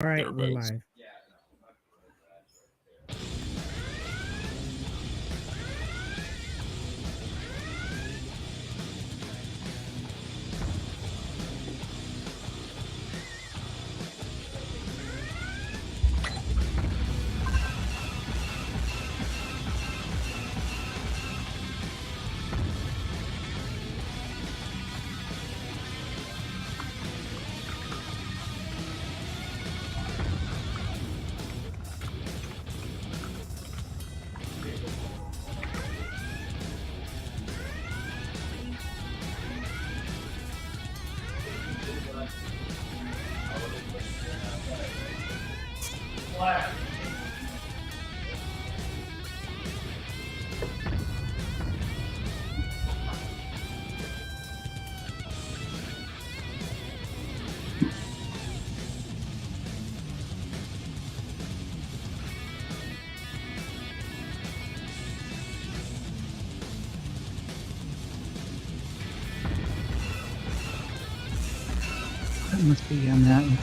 All right, we're Everybody's live. That must be on that one.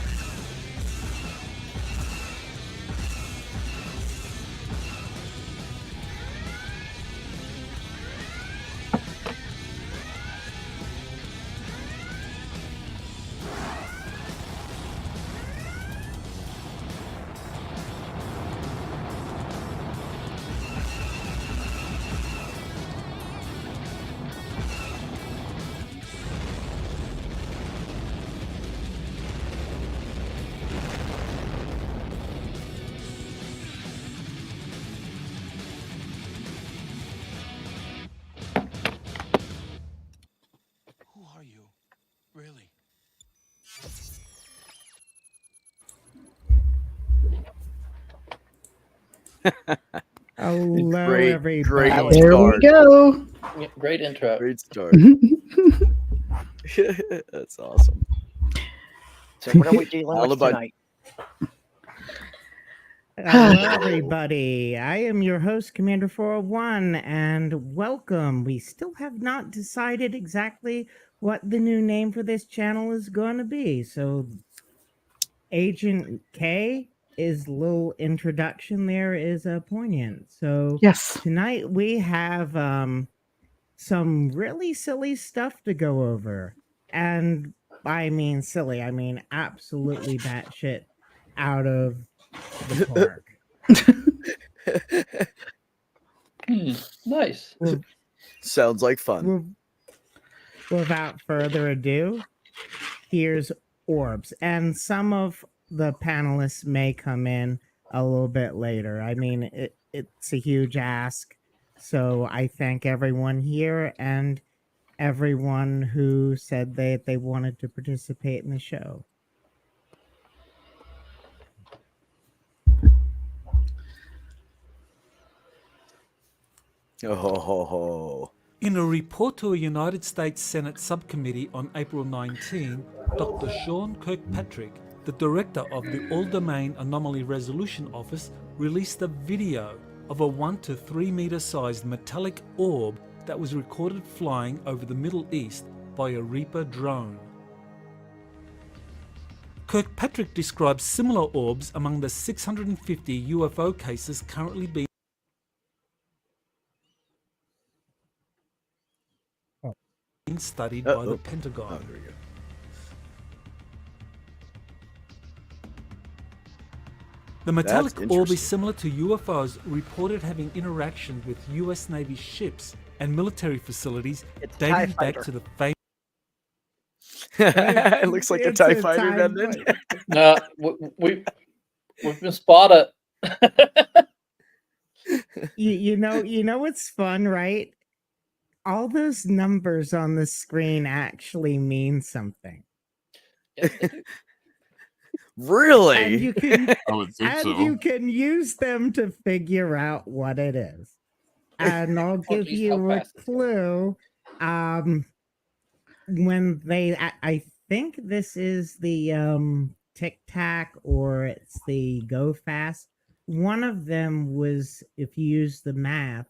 Who are you? Really? Hello, great everybody. There we start. go. Great intro. Great start. That's awesome. So what are we dealing How with about- tonight? Hello, everybody. I am your host, Commander 401, and welcome. We still have not decided exactly what the new name for this channel is going to be. So, Agent K is little introduction there is poignant. So, Yes. tonight we have some really silly stuff to go over. And I mean silly, I mean absolutely batshit out of the park. Nice. Well, Sounds like fun. without further ado, here's orbs. And some of the panelists may come in a little bit later. I mean, it's a huge ask. So I thank everyone here and everyone who said they wanted to participate in the show. Oh. In a report to a United States Senate subcommittee on April 19, Dr. Sean Kirkpatrick, the director of the All Domain Anomaly Resolution Office, released a video of a 1 to 3 meter sized metallic orb that was recorded flying over the Middle East by a Reaper drone. Kirkpatrick describes similar orbs among the 650 UFO cases currently being studied by the Pentagon. Oh, there we go. The metallic That's orb is interesting. similar to UFOs reported having interactions with US Navy ships and military facilities It's dating TIE back fighter. to the famous It looks like a It's TIE a fighter, TIE doesn't it? fighter. No, we've been spotted. You know what's fun, right? All those numbers on the screen actually mean something. Really? And you can I would think and so. you can use them to figure out what it is. And I'll give geez, you how a fast it's clue. When I think this is the Tic Tac or it's the Go Fast. One of them was, if you use the math,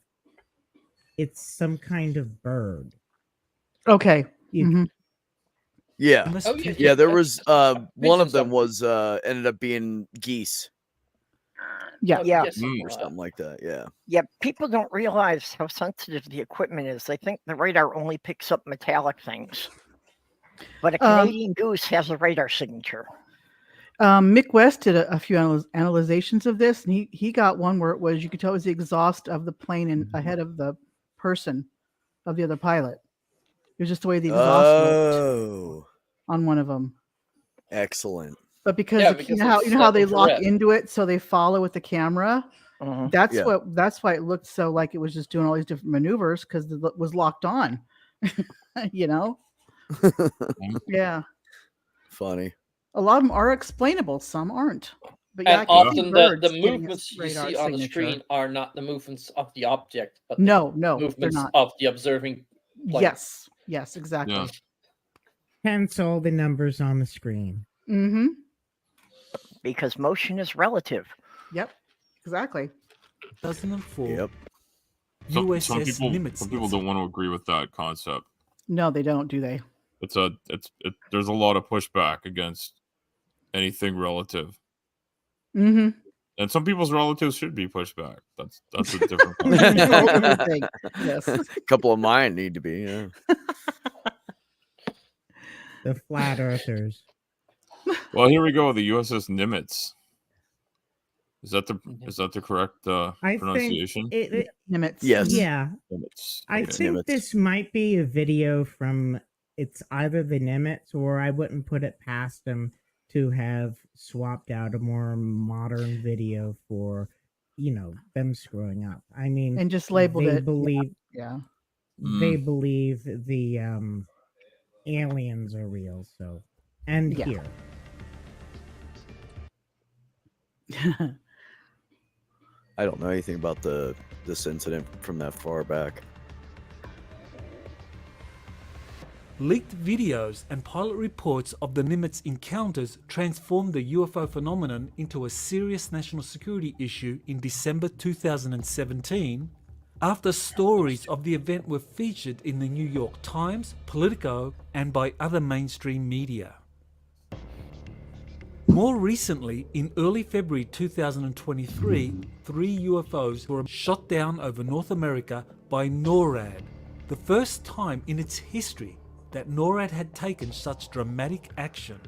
it's some kind of bird. Okay. You Mhm. Yeah. Almost Oh, yeah, two- Yeah, there that's- was one of them something. was ended up being geese Yeah. Oh, Yeah. yes, or something like that. Yeah. Yeah, people don't realize how sensitive the equipment is. They think the radar only picks up metallic things. But a Canadian goose has a radar signature. Mick West did a few analyzations of this, and he got one where it was, you could tell it was the exhaust of the plane and ahead of the person of the other pilot. It was just the way the exhaust looked Oh, on one of them. excellent. But because, Yeah, you because know how it's, they lock infrared. into it, so they follow with the camera. Mhm. That's Yeah. that's why it looked so like it was just doing all these different maneuvers because it was locked on. You know? Yeah. Funny. A lot of them are explainable, some aren't. But yeah, And I can see often birds the getting a movements you radar see on the signature. screen are not the movements of the object, but the No, they're movements not. of the observing plane. Yes, exactly. Yeah. Hence all the numbers on the screen. Mm-hmm. Because motion is relative. Yep. Exactly. 2004, Yep. Some USS people Nimitz. don't want to agree with that concept. No, they don't, do they? There's a lot of pushback against anything relative, Mm-hmm. and some people's relatives should be pushed back. That's a different. Yes. A couple of mine need to be. Yeah. The flat earthers. Well, here we go. The USS Nimitz. Is that the correct I pronunciation? think it Nimitz. Yes. yeah. Nimitz. I Okay. think Nimitz. this might be a video from it's either the Nimitz, or I wouldn't put it past them to have swapped out a more modern video for, them screwing up. I mean, And just labeled they it. believe Yeah. they believe the aliens are real. So, and Yeah. here. I don't know anything about this incident from that far back. Leaked videos and pilot reports of the Nimitz encounters transformed the UFO phenomenon into a serious national security issue in December 2017, after stories of the event were featured in the New York Times, Politico, and by other mainstream media. More recently, in early February 2023, 3 UFOs were shot down over North America by NORAD, the first time in its history that NORAD had taken such dramatic action.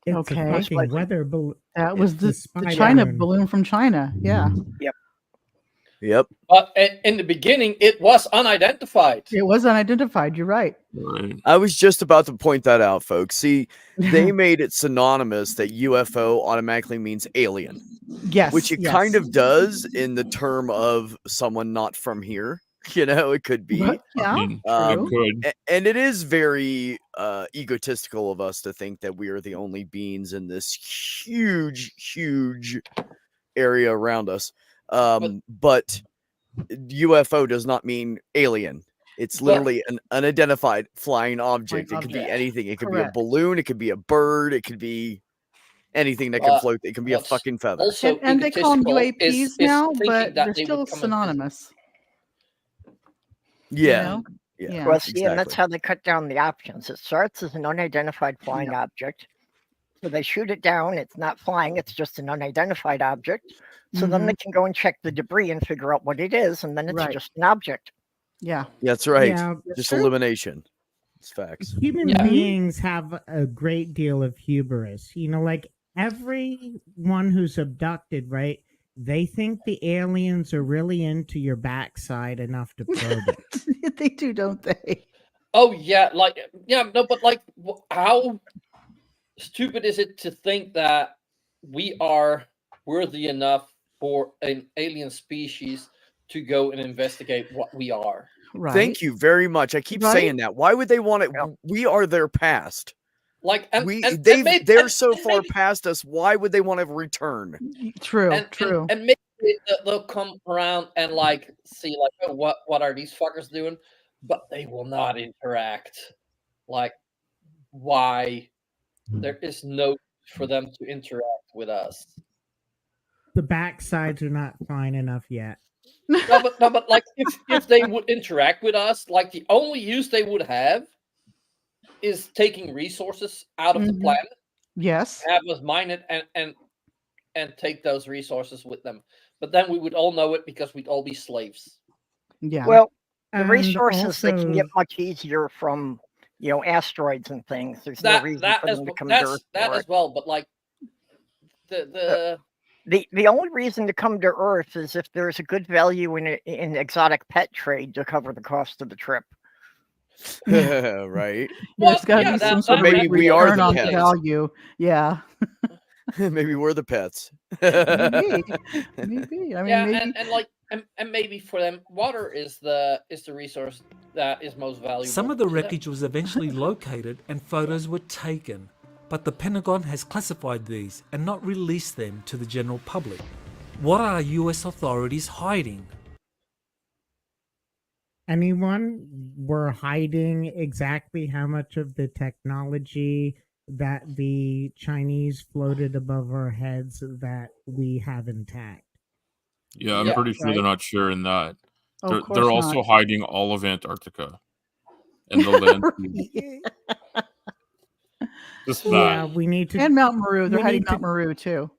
It's Okay. a fucking weather balloon. That was the spy China balloon. balloon from China. Yeah. Yep. But in the beginning, it was unidentified. It was unidentified. You're right. Right. I was just about to point that out, folks. See, they made it synonymous that UFO automatically means alien, Yes. which it yes. kind of does in the term of someone not from here. It could be. But, yeah. I mean, Um, it could. And it is very egotistical of us to think that we are the only beings in this huge area around us. But UFO does not mean alien. It's literally an unidentified flying object. It could be object. anything. It could be a Correct. balloon. It could be a bird. It could be anything that can float. It can be a what's fucking feather. Also, And they call them egotistical UAPs is now, thinking but that they're they still would come into- synonymous. Yeah. know? Yeah. Yeah. Well, see, and that's exactly. how they cut down the options. It starts as an unidentified flying object. So they shoot it down. It's not flying. It's just an unidentified object. So then they can go and check the debris and figure out what it is. And then it's Right. just an object. Yeah. That's right. Yeah, Just true. elimination. It's facts. human Yeah. beings have a great deal of hubris. Like everyone who's abducted, right? They think the aliens are really into your backside enough to probe it. They do, don't they? Oh yeah, but how stupid is it to think that we are worthy enough for an alien species to go and investigate what we are? Right. Thank you very much. I keep Right? saying that. Why would they want it? Yeah. We are their past. They're so far past us. Why would they want to return? True. and True. and maybe they'll come around and see oh, what are these fuckers doing, but they will not interact. Why? There is no for them to interact with us. The backsides are not fine enough yet. No, but like if they would interact with us, like the only use they would have is taking resources out of the Mhm. planet, Yes. have us mine it, and take those resources with them. But then we would all know it because we'd all be slaves. Yeah. Well, the And resources they can get also, much easier from asteroids and things. There's no reason for them to come to Earth that for as it. well. But like the The only reason to come to Earth is if there's a good value in exotic pet trade to cover the cost of the trip. Right? There's got to yeah, be some that- sort of maybe re- we are return the on pets. value. Yeah. Maybe we're the pets. Maybe. Maybe. I mean, yeah, maybe. and like and maybe for them, water is the resource that is most valuable. Some of the to them. wreckage was eventually located and photos were taken, but the Pentagon has classified these and not released them to the general public. What are US authorities hiding? anyone were hiding exactly how much of the technology that the Chinese floated above our heads that we have intact. Yeah, I'm Yeah, pretty sure right. they're not sharing that. Oh, They're of course they're also not. hiding all of Antarctica and the land. Just that. Yeah, we need to And Mount Meru. They're we hiding need to- Mount Meru too.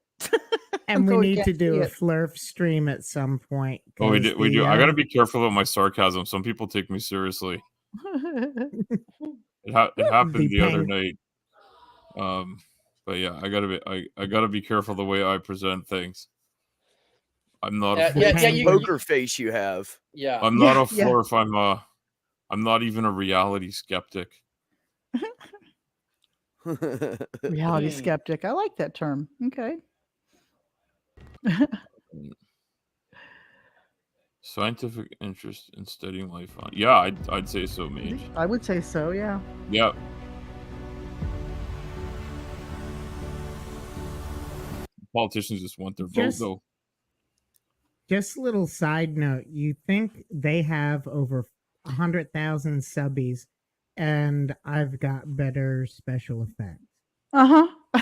and we So we need can't to do see a it. flurf stream at some point. Oh, we 'cause do. We the, do. I gotta be careful about my sarcasm. Some people take me seriously. It happened the other night. But yeah, I gotta be careful the way I present things. I'm not a Yeah, flurf. yeah, you- Poker face you have. yeah. I'm not a Yeah. flurf. I'm not even a reality skeptic. Reality Hmm. skeptic. I like that term. Okay. Scientific interest in studying life on. Yeah, I'd say so, Mage. I would say so. Yeah. Yeah. Politicians just want their vote, Just- though. Just a little side note, you think they have over 100,000 subbies, and I've got better special effects. Uh huh.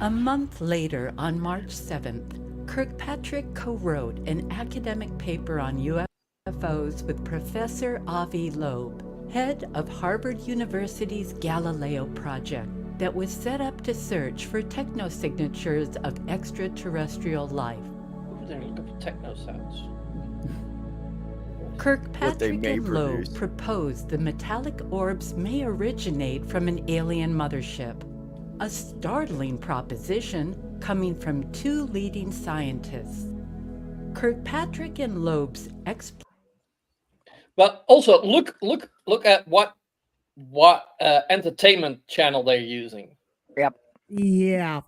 A month later, on March 7th, Kirkpatrick co-wrote an academic paper on UFOs with Professor Avi Loeb, head of Harvard University's Galileo project, that was set up to search for technosignatures of extraterrestrial life. Look at the techno sounds. Kirkpatrick may and Loeb produce. proposed the metallic orbs may originate from an alien mothership. A startling proposition coming from two leading scientists. Kirkpatrick and Loeb's But also look at what entertainment channel they're using. Yeah.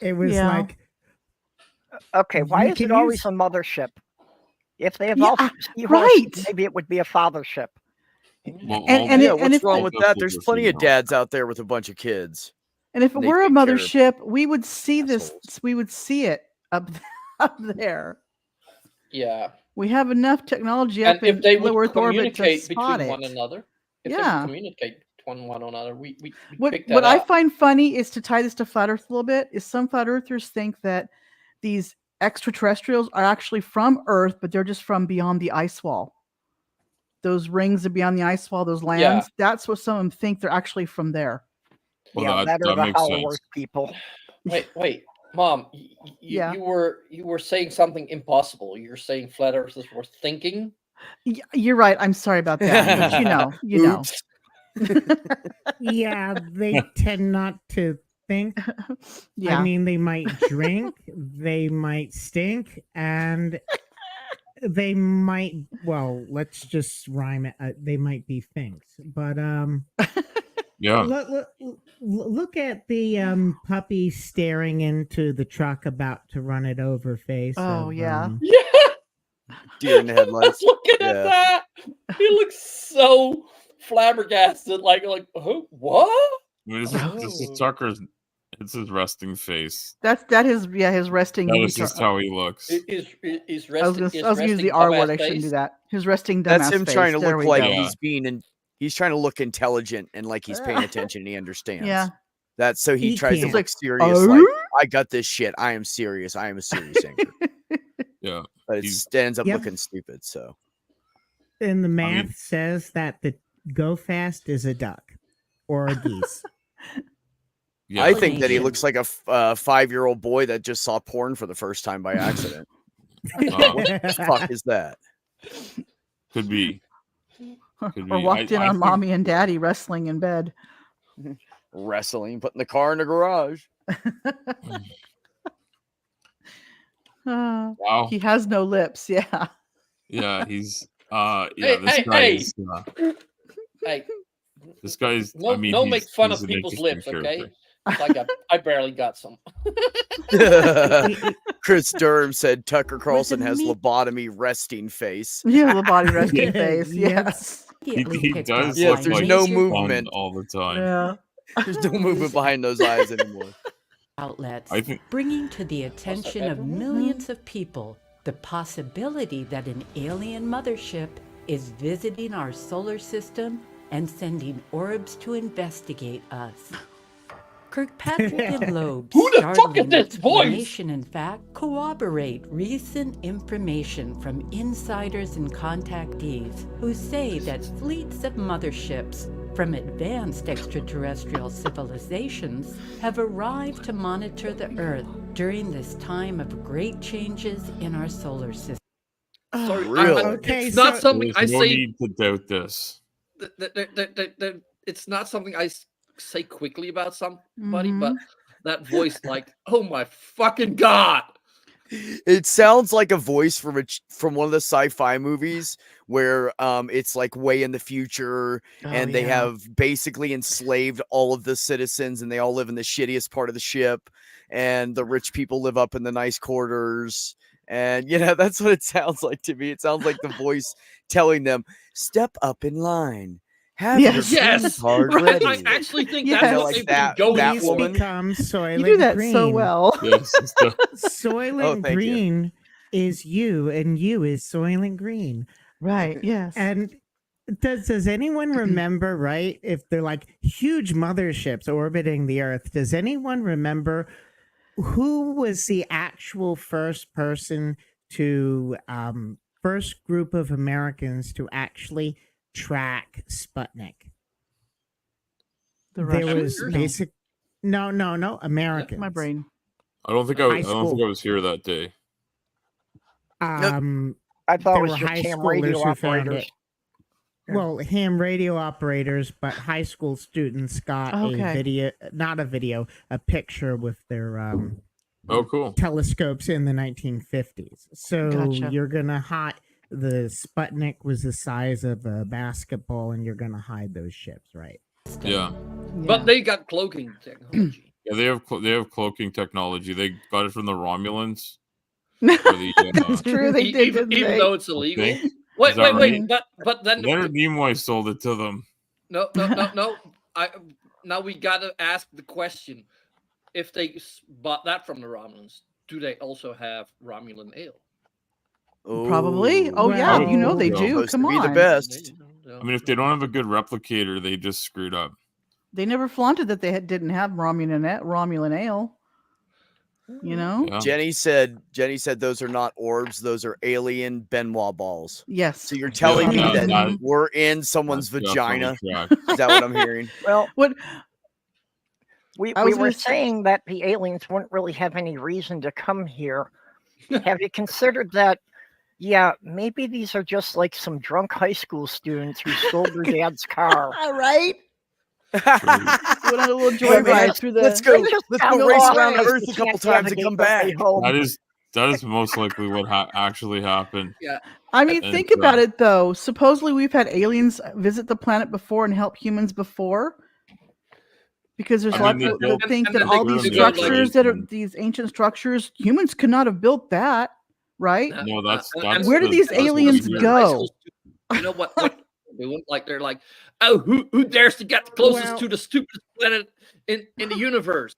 It was Yeah. like, Okay, why You is can it always use- a mothership? If they Yeah, evolved from seahorses, right. maybe it would be a fathership. Well, And Yeah, it- what's if- wrong with that? There's Vessels plenty are of dads out there with a bunch of kids. And if it They were a take care of mothership, we would see this. assholes. We would see it up up there. Yeah. We have enough technology And up in if they would low Earth orbit to communicate spot between one it. another, if they Yeah. would communicate between one another, we What pick that what I up. find funny is, to tie this to flat Earth a little bit, is some flat Earthers think that these extraterrestrials are actually from Earth, but they're just from beyond the ice wall. Those rings are beyond the ice wall, those lands. That's what some of them think, they're actually from there. Well, Yeah, that or the makes Hollow sense. Earth people. Wait, Mom, Yeah. you were saying something impossible. You're saying flat earthers were thinking. You're right. I'm sorry about that. But you know. Oops. yeah, they tend not to think. Yeah. I mean, they might drink, they might stink, and they might, well, let's just rhyme it. They might be things. But Yeah. look at the puppy staring into the truck about to run it over face. Oh, yeah. Yeah, Deer in the I was headlights. looking Yeah. at that. He looks so flabbergasted. Like what? I mean, this is Oh. Tucker's. It's his resting face. That is his resting. That is just how he looks. Is I was resting? gonna use the R word. I shouldn't do that. His resting dumbass That's him face. trying to There look we like go. Yeah. he's trying to look intelligent and like he's paying attention and he understands. Yeah. That's so he He tries to can't. look serious. "Oh?" Like, I got this shit. I am serious. I am a serious anchor. Yeah. but it He's- stands up Yep. looking stupid. So And the math mean- says that the go fast is a duck or a geese. Yeah, I think that he Explanation. looks like a 5-year-old boy that just saw porn for the first time by accident. What the fuck is that? could be. Could Or be. walked in I on think- mommy and daddy wrestling in bed. Wrestling, putting the car in the garage. Wow. He has no lips. Yeah. Yeah, he's Hey, this hey, guy hey. is Hey, this guy's no, I mean no he's, make fun he's of an people's interesting lips, okay? character. I barely got some. Chris Durham said Tucker Carlson has meat- lobotomy resting face. Yeah, the body resting Yeah, face. yeah. Yes. Immediately He picked does up Yes, by there's like no major movement. Fun all the time. Yeah. There's no movement behind those eyes anymore. outlets, I think- bringing to the attention of bedroom? millions of people the possibility that an alien mothership is visiting our solar system and sending orbs to investigate us. Kirkpatrick and Loeb's Who the fuck is startling this voice? explanation, in fact, corroborate recent information from insiders and contactees who say that fleets of motherships from advanced extraterrestrial civilizations have arrived to monitor the Earth during this time of great changes in our solar system. Sorry, Really? Okay, it's not so- something There's I no say. need to doubt this. It's not something I say quickly about somebody, Mhm. but that voice, like, oh my fucking god! It sounds like a voice from one of the sci-fi movies where it's like way in the future and they have basically enslaved all of the citizens and they all live in the shittiest part of the ship and the rich people live up in the nice quarters. And that's what it sounds like to me. It sounds like the voice telling them, "Step up in line. Have your Yes. green Yes, card right. ready." I actually think Yes. that's You know, what like they've that- been going that Please for. woman. become Soylent You do that Green. so well. Yes, it's the- Soylent Oh, thank you. Green is you, and you is Soylent Green. Right. Yes. And does anyone remember, right? If they're like huge motherships orbiting the Earth, does anyone remember who was the actual first person to first group of Americans to actually track Sputnik? the There Russians. was No. basic no Americans. My brain. I don't think High I don't think school. I was here that day. I thought There it was were just high ham radio schoolers who found operators. it. Well, ham radio operators, but high school students got Okay. a picture with their Oh, cool. telescopes in the 1950s. So Gotcha. you're gonna hide the Sputnik was the size of a basketball, and you're gonna hide those ships, right? Yeah, But they got cloaking technology. yeah. They have cloaking technology. They got it from the Romulans. That's Or the, true. They did, even, didn't they? though it's illegal. think. Wait, Is that wait. right? But then Leonard Nimoy sold it to them. no. Now we gotta ask the question: if they bought that from the Romulans, do they also have Romulan ale? Probably. Oh, yeah. Well, You know they well, do. supposed Come to be on. the best. I mean, if they don't have a good replicator, they just screwed up. They never flaunted that they didn't have Romulan ale. You know? Yeah. Jenny said those are not orbs; those are alien Benoit balls. Yes. So you're telling me Yeah, that we're in someone's That's vagina? definitely correct. Is that what I'm hearing? Well, What? we I was were gonna say- saying that the aliens wouldn't really have any reason to come here. Have you considered that? Yeah, maybe these are just like some drunk high school students who stole their dad's car. All right. Went on a little Yeah, man, joyride through the. let's go. They just Let's got go race lost around because Earth they a couple can't times and navigate come their way back. home. That is most likely what actually happened. I mean, And, think about it though. Supposedly, we've had aliens visit the planet before and help humans before. Because there's I a lot mean, of they people built- that think and that then all they these could go, like- structures that are these ancient structures, humans could not have built that, right? No, that's Where do the- these that's what's aliens weird. go? You know what they're doing? Like they're like, oh, who dares to get closest Well- to the stupidest planet in the universe?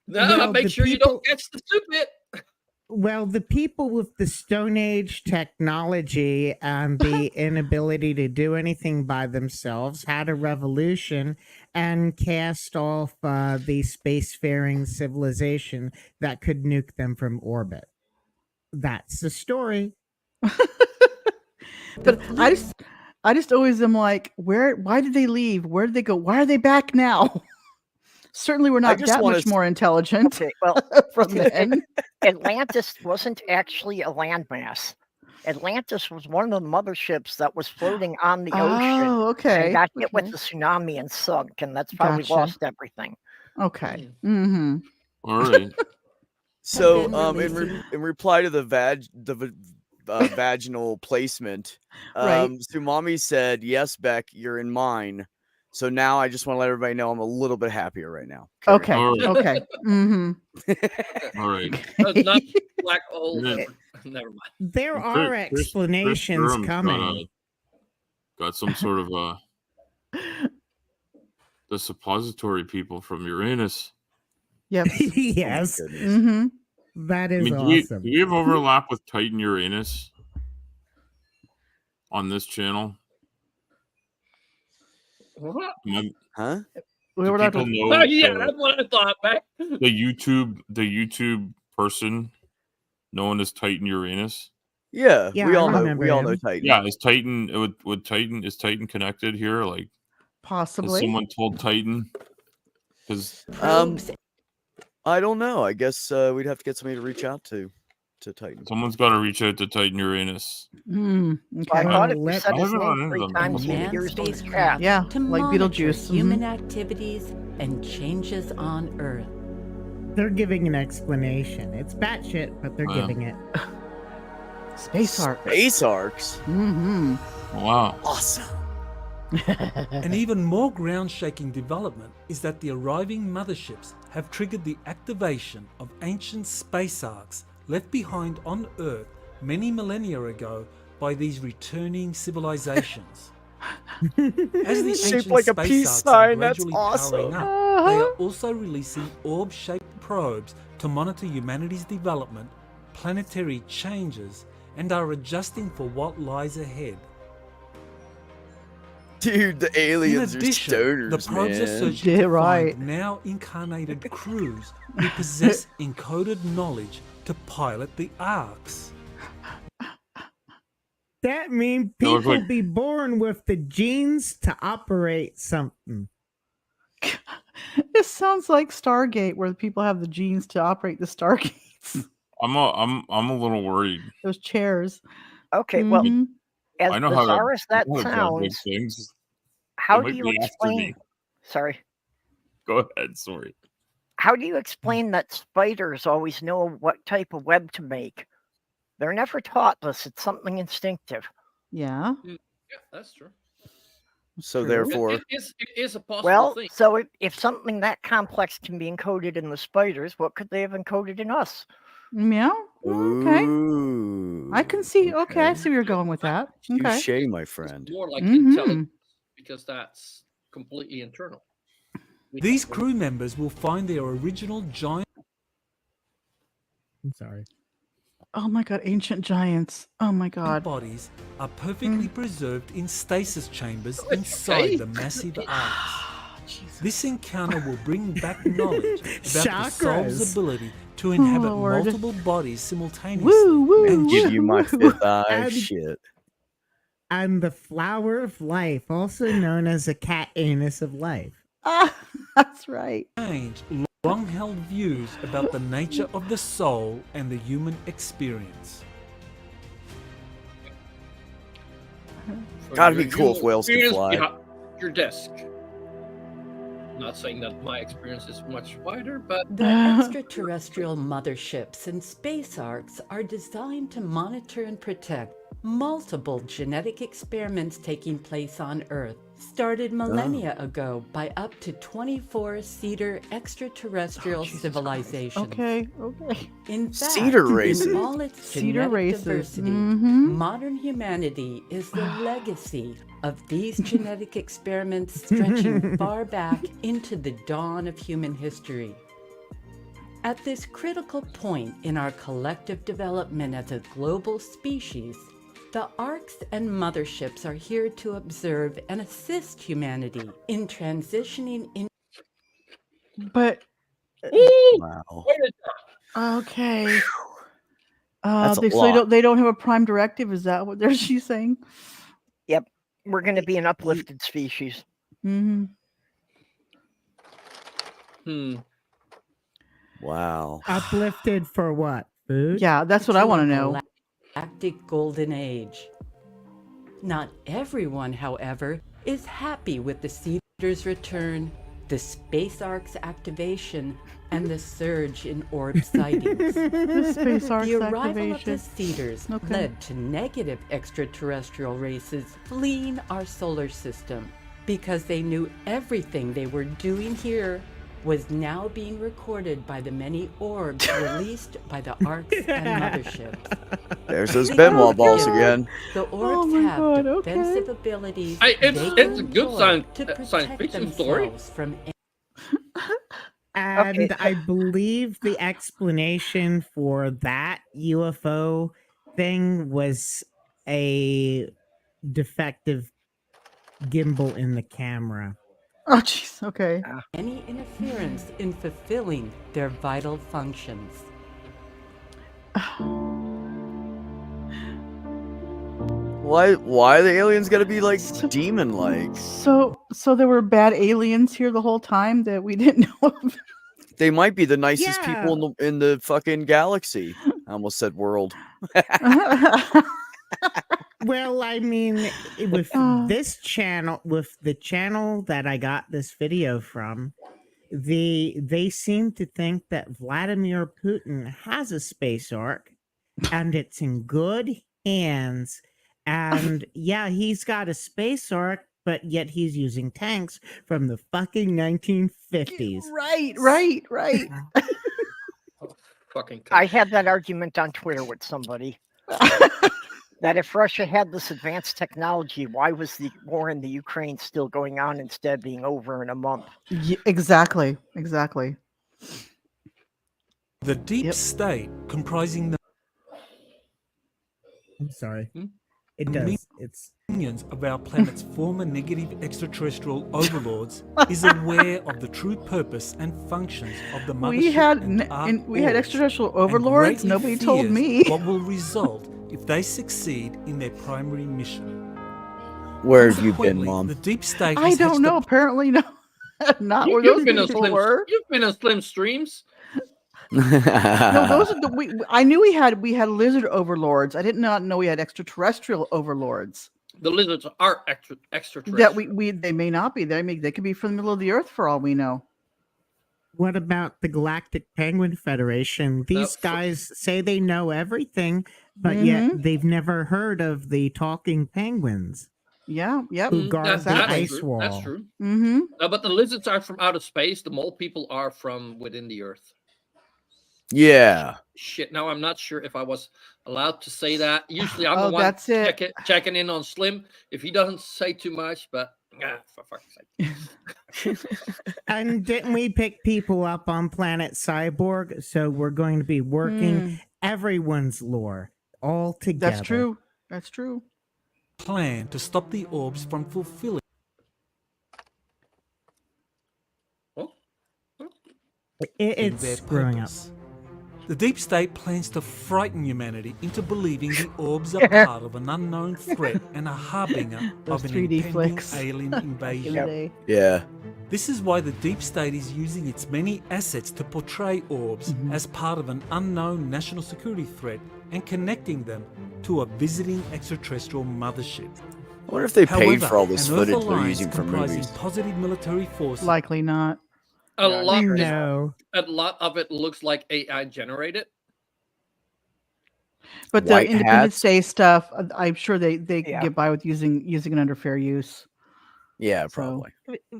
No, Well, make the sure you people- don't catch the stupid. Well, the people with the Stone Age technology and the inability to do anything by themselves had a revolution and cast off the spacefaring civilization that could nuke them from orbit. That's the story. But I just always am like, why did they leave? Where did they go? Why are they back now? Certainly we're not just that wanna much more intelligent Okay, well, from then. Atlantis wasn't actually a landmass. Atlantis was one of the motherships that was floating on the ocean Oh, okay. and got hit with Okay. the tsunami and sunk, and that's how we Gotcha. lost everything. Okay. Mm-hmm. All right. So, been releasing- in reply to the vaginal placement, Right. Sumami said, "Yes, Beck, you're in mine." So now I just want to let everybody know I'm a little bit happier right now. Carry Okay. All right. Okay. Mm-hmm. All right. That's not black hole. Yeah. Never mind. There Chris- are Chris explanations Durham's coming. got some sort of the suppository people from Uranus. Yep. Yes, goodness. Mm-hmm. that I is mean, awesome. do we have overlap with Titan Uranus on this channel? What? Huh? We Do were allowed people to. know Yeah, that's what I thought back. the YouTube person known as Titan Uranus? Yeah, Yeah, we I all know. remember We all know him. Titan. Yeah, is Titan is Titan connected here? Like, has Possibly. someone told Titan? Because Probes I don't know. I guess we'd have to get somebody to reach out to Titan. someone's got to reach out to Titan Uranus. Mm, So I okay. thought if you Let- said I his haven't run name into 3 them times, before. he manned appears on the chat. spacecraft Yeah, to like monitor Beetlejuice. human activities and changes on Earth. They're giving an explanation. It's batshit, but they're Yeah. giving it. Space arc. Space arcs. Mm-hmm. Wow. Awesome. An even more ground-shaking development is that the arriving motherships have triggered the activation of ancient space arcs left behind on Earth many millennia ago by these returning civilizations. As the Shaped ancient like a space peace arcs sign, are that's gradually awesome. powering up, they are also releasing orb-shaped probes to monitor humanity's development, planetary changes, and are adjusting for what lies ahead. Dude, the In aliens addition, are stoners, the probes are man. searching Yeah, to right. find now incarnated crews who possess encoded knowledge to pilot the arcs. That means They look people like- be born with the genes to operate something. This sounds like Stargate, where people have the genes to operate the Stargates. I'm a little worried. Those chairs. Okay, well, Mhm. as I know how bizarre to as that I know how to drive big sounds, things. how They do might you be after me. explain? Sorry. Go ahead. Sorry. How do you explain that spiders always know what type of web to make? They're never taught this. It's something instinctive. Yeah. Yeah, that's true. So True. therefore, It is a possible Well, thing. so if something that complex can be encoded in the spiders, what could they have encoded in us? Yeah. Okay. ooh, I can see. Okay, I see where you're going with that. Okay. touche, my It's friend. more like Mhm. intelligence because that's completely internal. We These don't- crew members will find their original giant I'm sorry. Oh my god, ancient giants. Oh my god. bodies are perfectly preserved in stasis chambers inside the massive arcs. Jesus. This encounter will bring back knowledge about the soul's Chakras. ability to inhabit Lord. multiple bodies simultaneously. Woo woo. and Give you my woo. fifth eye. And- Shit. I'm the flower of life, also known as a cat anus of life. Ah, that's right. change long-held views about the nature of the soul and the human experience. from Gotta your be cool if human whales could experience fly. behind your desk. Not saying that my experience is much wider, but The extraterrestrial motherships and space arcs are designed to monitor and protect multiple genetic experiments taking place on Earth, started millennia ago by up to 24 Cedar extraterrestrial civilizations. Okay, okay. In fact, Cedar races. in all its Cedar genetic races. diversity, Mhm. modern humanity is the legacy of these genetic experiments stretching far back into the dawn of human history. At this critical point in our collective development as a global species, the arcs and motherships are here to observe and assist humanity in transitioning in. But Wow. wait a okay. That's a So lot. they don't have a prime directive. Is that what she's saying? Yep, we're going to be an uplifted species. Mm-hmm. Wow. Uplifted for what? Food? Yeah, that's what I To want to a know. galactic golden age. Not everyone, however, is happy with the Cedar's return, the Space Ark's activation, and the surge in orb sightings. The Space Ark's The arrival of activation. the Cedars Okay. led to negative extraterrestrial races fleeing our solar system because they knew everything they were doing here was now being recorded by the many orbs released by the arcs and motherships. There's those Benoit balls Yeah. again. The Oh orbs my have God, okay. defensive abilities It's they a can good employ science to protect fiction story. themselves from And I believe the explanation for that UFO thing was a defective gimbal in the camera. Oh, jeez. Okay. any interference in fulfilling their vital functions. Why are the aliens gotta be like demon-like? So there were bad aliens here the whole time that we didn't know of. They might be the nicest people in the fucking galaxy. I almost said world. Well, I mean, with this channel, with the channel that I got this video from, they seem to think that Vladimir Putin has a space ark and it's in good hands. And yeah, he's got a space ark, but yet he's using tanks from the fucking 1950s. Right. Fucking I had that argument on Twitter with somebody. That if Russia had this advanced technology, why was the war in the Ukraine still going on instead of being over in a month? Yeah, exactly. The deep Yep. state, comprising the I'm sorry. It does. It's minions of our planet's former negative extraterrestrial overlords, is aware of the true purpose and functions of the mothership We had and arc we had orbs, extraterrestrial and overlords. greatly Nobody told fears me. what will result if they succeed in their primary mission. Where have you been, Consequently, Mom? The deep state I has don't hatched know. a Apparently, no. Not where You've those been on people slim. were. You've been on slim streams. No, those are the I knew we had lizard overlords. I did not know we had extraterrestrial overlords. The lizards are extraterrestrial. That they may not be. They could be from the middle of the earth for all we know. what about the Galactic Penguin Federation? These guys say they know everything, but yet they've never heard of the talking penguins. Yeah, yep. Who guard the ice true. wall. That's true. Mm-hmm. But the lizards are from outer space. The mole people are from within the earth. Yeah. Shit. Now I'm not sure if I was allowed to say that. Usually I'm the one that's it. checking in on Slim if he doesn't say too much. But for fuck's sake. And didn't we pick people up on Planet Cyborg? So we're going to be working everyone's lore all together. That's true. plan to stop the orbs from fulfilling It's their screwing up. purpose. The deep state plans to frighten humanity into believing the orbs are part of an unknown threat and a harbinger Those of an 3D impending flicks. alien Back in invasion. the day. Yeah. This is why the deep state is using its many assets to portray orbs as part of an unknown national security threat and connecting them to a visiting extraterrestrial mothership. I wonder if they paid However, for all this an Earth footage they're alliance using for comprising movies. positive military forces Likely not. A lot of it looks like AI generated. But the White Independence hats? Day stuff, I'm sure they can Yeah. get by with using it under fair use. Yeah, So- probably.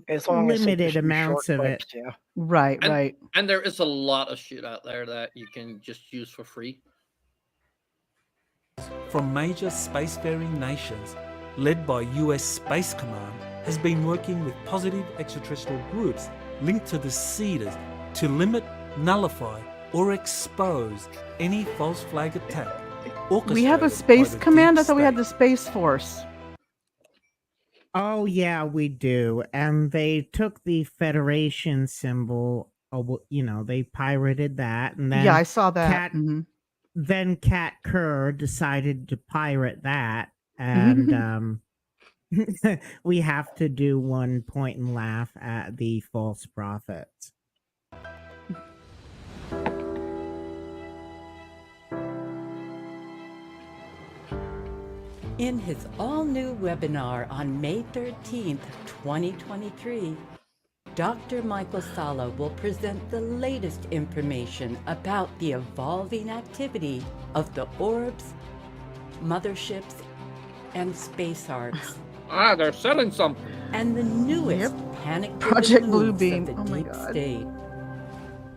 As long as they Limited just do amounts short of it. clips, yeah. Right, And- right. And there is a lot of shit out there that you can just use for free. from major spacefaring nations, led by US Space Command, has been working with positive extraterrestrial groups linked to the Cedars to limit, nullify, or expose any false flag attack. We have a orchestrated by space the command. deep I thought we had state. the Space Force. Oh yeah, we do. And they took the Federation symbol. They pirated that, and then Yeah, I saw that. Cat- Mhm. then Cat Kerr decided to pirate that, and we have to do one point and laugh at the false prophets. In his all-new webinar on May 13th, 2023, Dr. Michael Sala will present the latest information about the evolving activity of the orbs, motherships, and space arcs, Ah, they're selling something. and the newest panic-driven Project moves Bluebeam. of the Oh my deep God. state.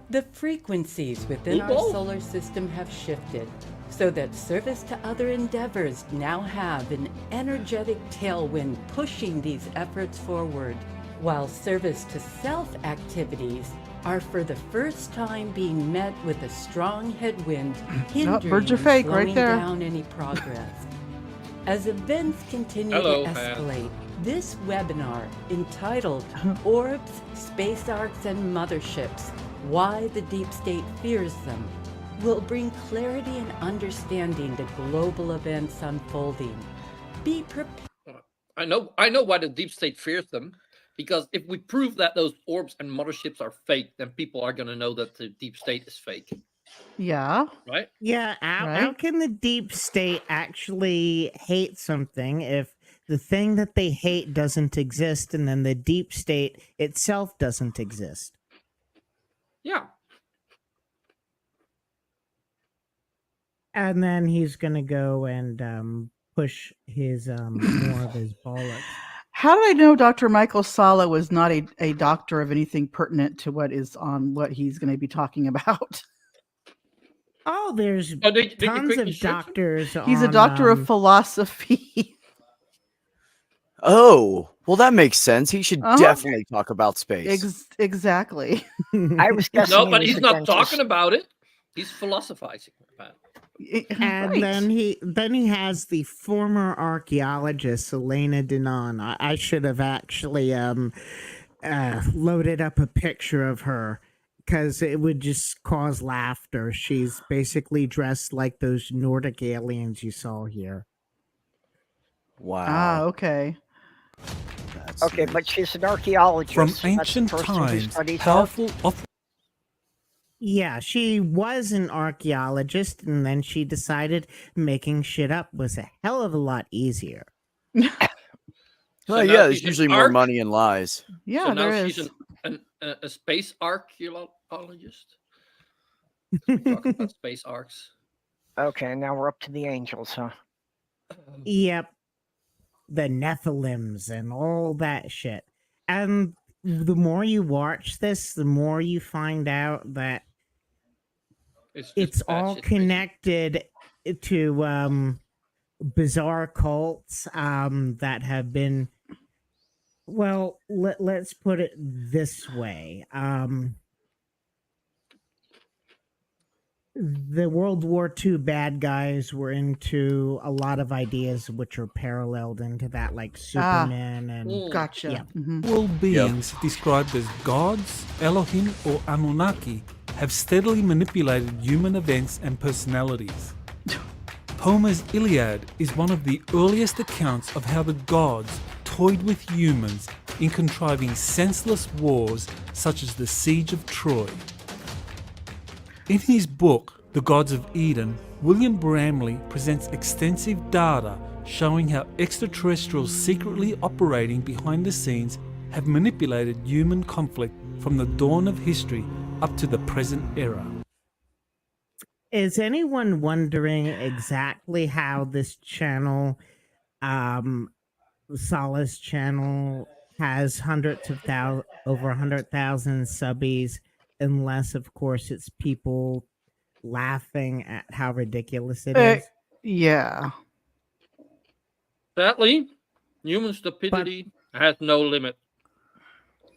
The frequencies within our People? solar system have shifted, so that service to other endeavors now have an energetic tailwind pushing these efforts forward, while service to self activities are for the first time being met with a strong headwind hindering birds are and fake right slowing there. down any progress. As events continue Hello, to Pat. escalate, this webinar, entitled Orbs, Space Arcs, and Motherships, Why the Deep State Fears Them, will bring clarity and understanding to global events unfolding. Be prepared. I know why the deep state fears them, because if we prove that those orbs and motherships are fake, then people are going to know that the deep state is fake, Yeah. right? Yeah, how Right. can the deep state actually hate something if the thing that they hate doesn't exist, and then the deep state itself doesn't exist? Yeah. And then he's gonna go and push his more of his bollocks. How did I know Dr. Michael Sala was not a doctor of anything pertinent to what is on what he's going to be talking about? Oh, there's Oh, did you tons quickly of search him? doctors. He's a on, doctor of philosophy. Oh, well, that makes sense. He should Uh-huh. definitely talk about space. Exactly. I was guessing No, he but was he's a not dentist. talking about it. He's philosophizing about it. And Right. then he has the former archaeologist Elena Denon. I should have actually loaded up a picture of her because it would just cause laughter. She's basically dressed like those Nordic aliens you saw here. Ah, Wow. okay. That's Okay, neat. but she's an archaeologist. From so that's the ancient person who times, studies powerful off Yeah, she was an archaeologist, and then she decided making shit up was a hell of a lot easier. Well, now yeah, there's she's an usually more arc- money in lies. Yeah, so now there she's is. a space archaeologist. We talk about space arcs. Okay, now we're up to the angels, huh? Yep. The Nephilims and all that shit. And the more you watch this, the more you find out that It's it's all batshit crazy. connected to bizarre cults that have been, well, let's put it this way. The World War II bad guys were into a lot of ideas which are paralleled into that, like Superman and Mm. Gotcha. Yeah. Mhm. all beings described as gods, Elohim, or Anunnaki have steadily manipulated human events and personalities. Homer's Iliad is one of the earliest accounts of how the gods toyed with humans in contriving senseless wars such as the Siege of Troy. In his book, The Gods of Eden, William Bramley presents extensive data showing how extraterrestrials secretly operating behind the scenes have manipulated human conflict from the dawn of history up to the present era. Is anyone wondering exactly how this channel, Solace channel, has hundreds of over 100,000 subbies, unless, of course, it's people laughing at how ridiculous it is? Yeah. Sadly, human stupidity has no limit.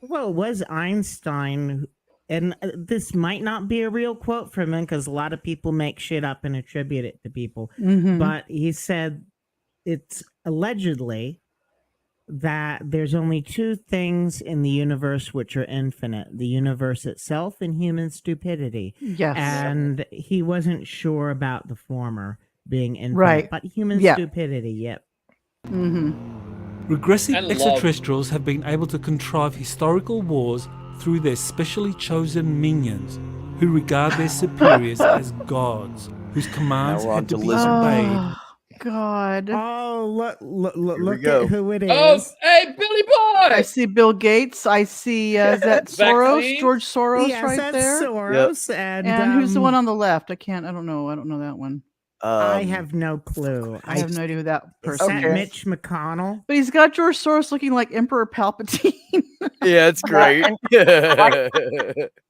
Well, it was Einstein, and this might not be a real quote from him because a lot of people make shit up and attribute it to people. Mhm. But he said it's allegedly that there's only two things in the universe which are infinite: the universe itself and human stupidity. Yes. And he wasn't sure about the former being infinite, Right. but human Yeah. stupidity, yep. Regressive And love. extraterrestrials have been able to contrive historical wars through their specially chosen minions, who regard their superiors as gods, whose commands we're on had to to be lizard obeyed. Oh, God. Oh, look we look go. at who it Oh, is. hey, Billy Boy! I see Bill Gates. I see, is that Soros? Vaccines? George Soros Yes, right that's there? Soros. And who's the one on the left? I don't know that one. I have no clue. I have no idea who that Is person that is. Mitch McConnell? But he's got George Soros looking like Emperor Palpatine. Yeah, it's great.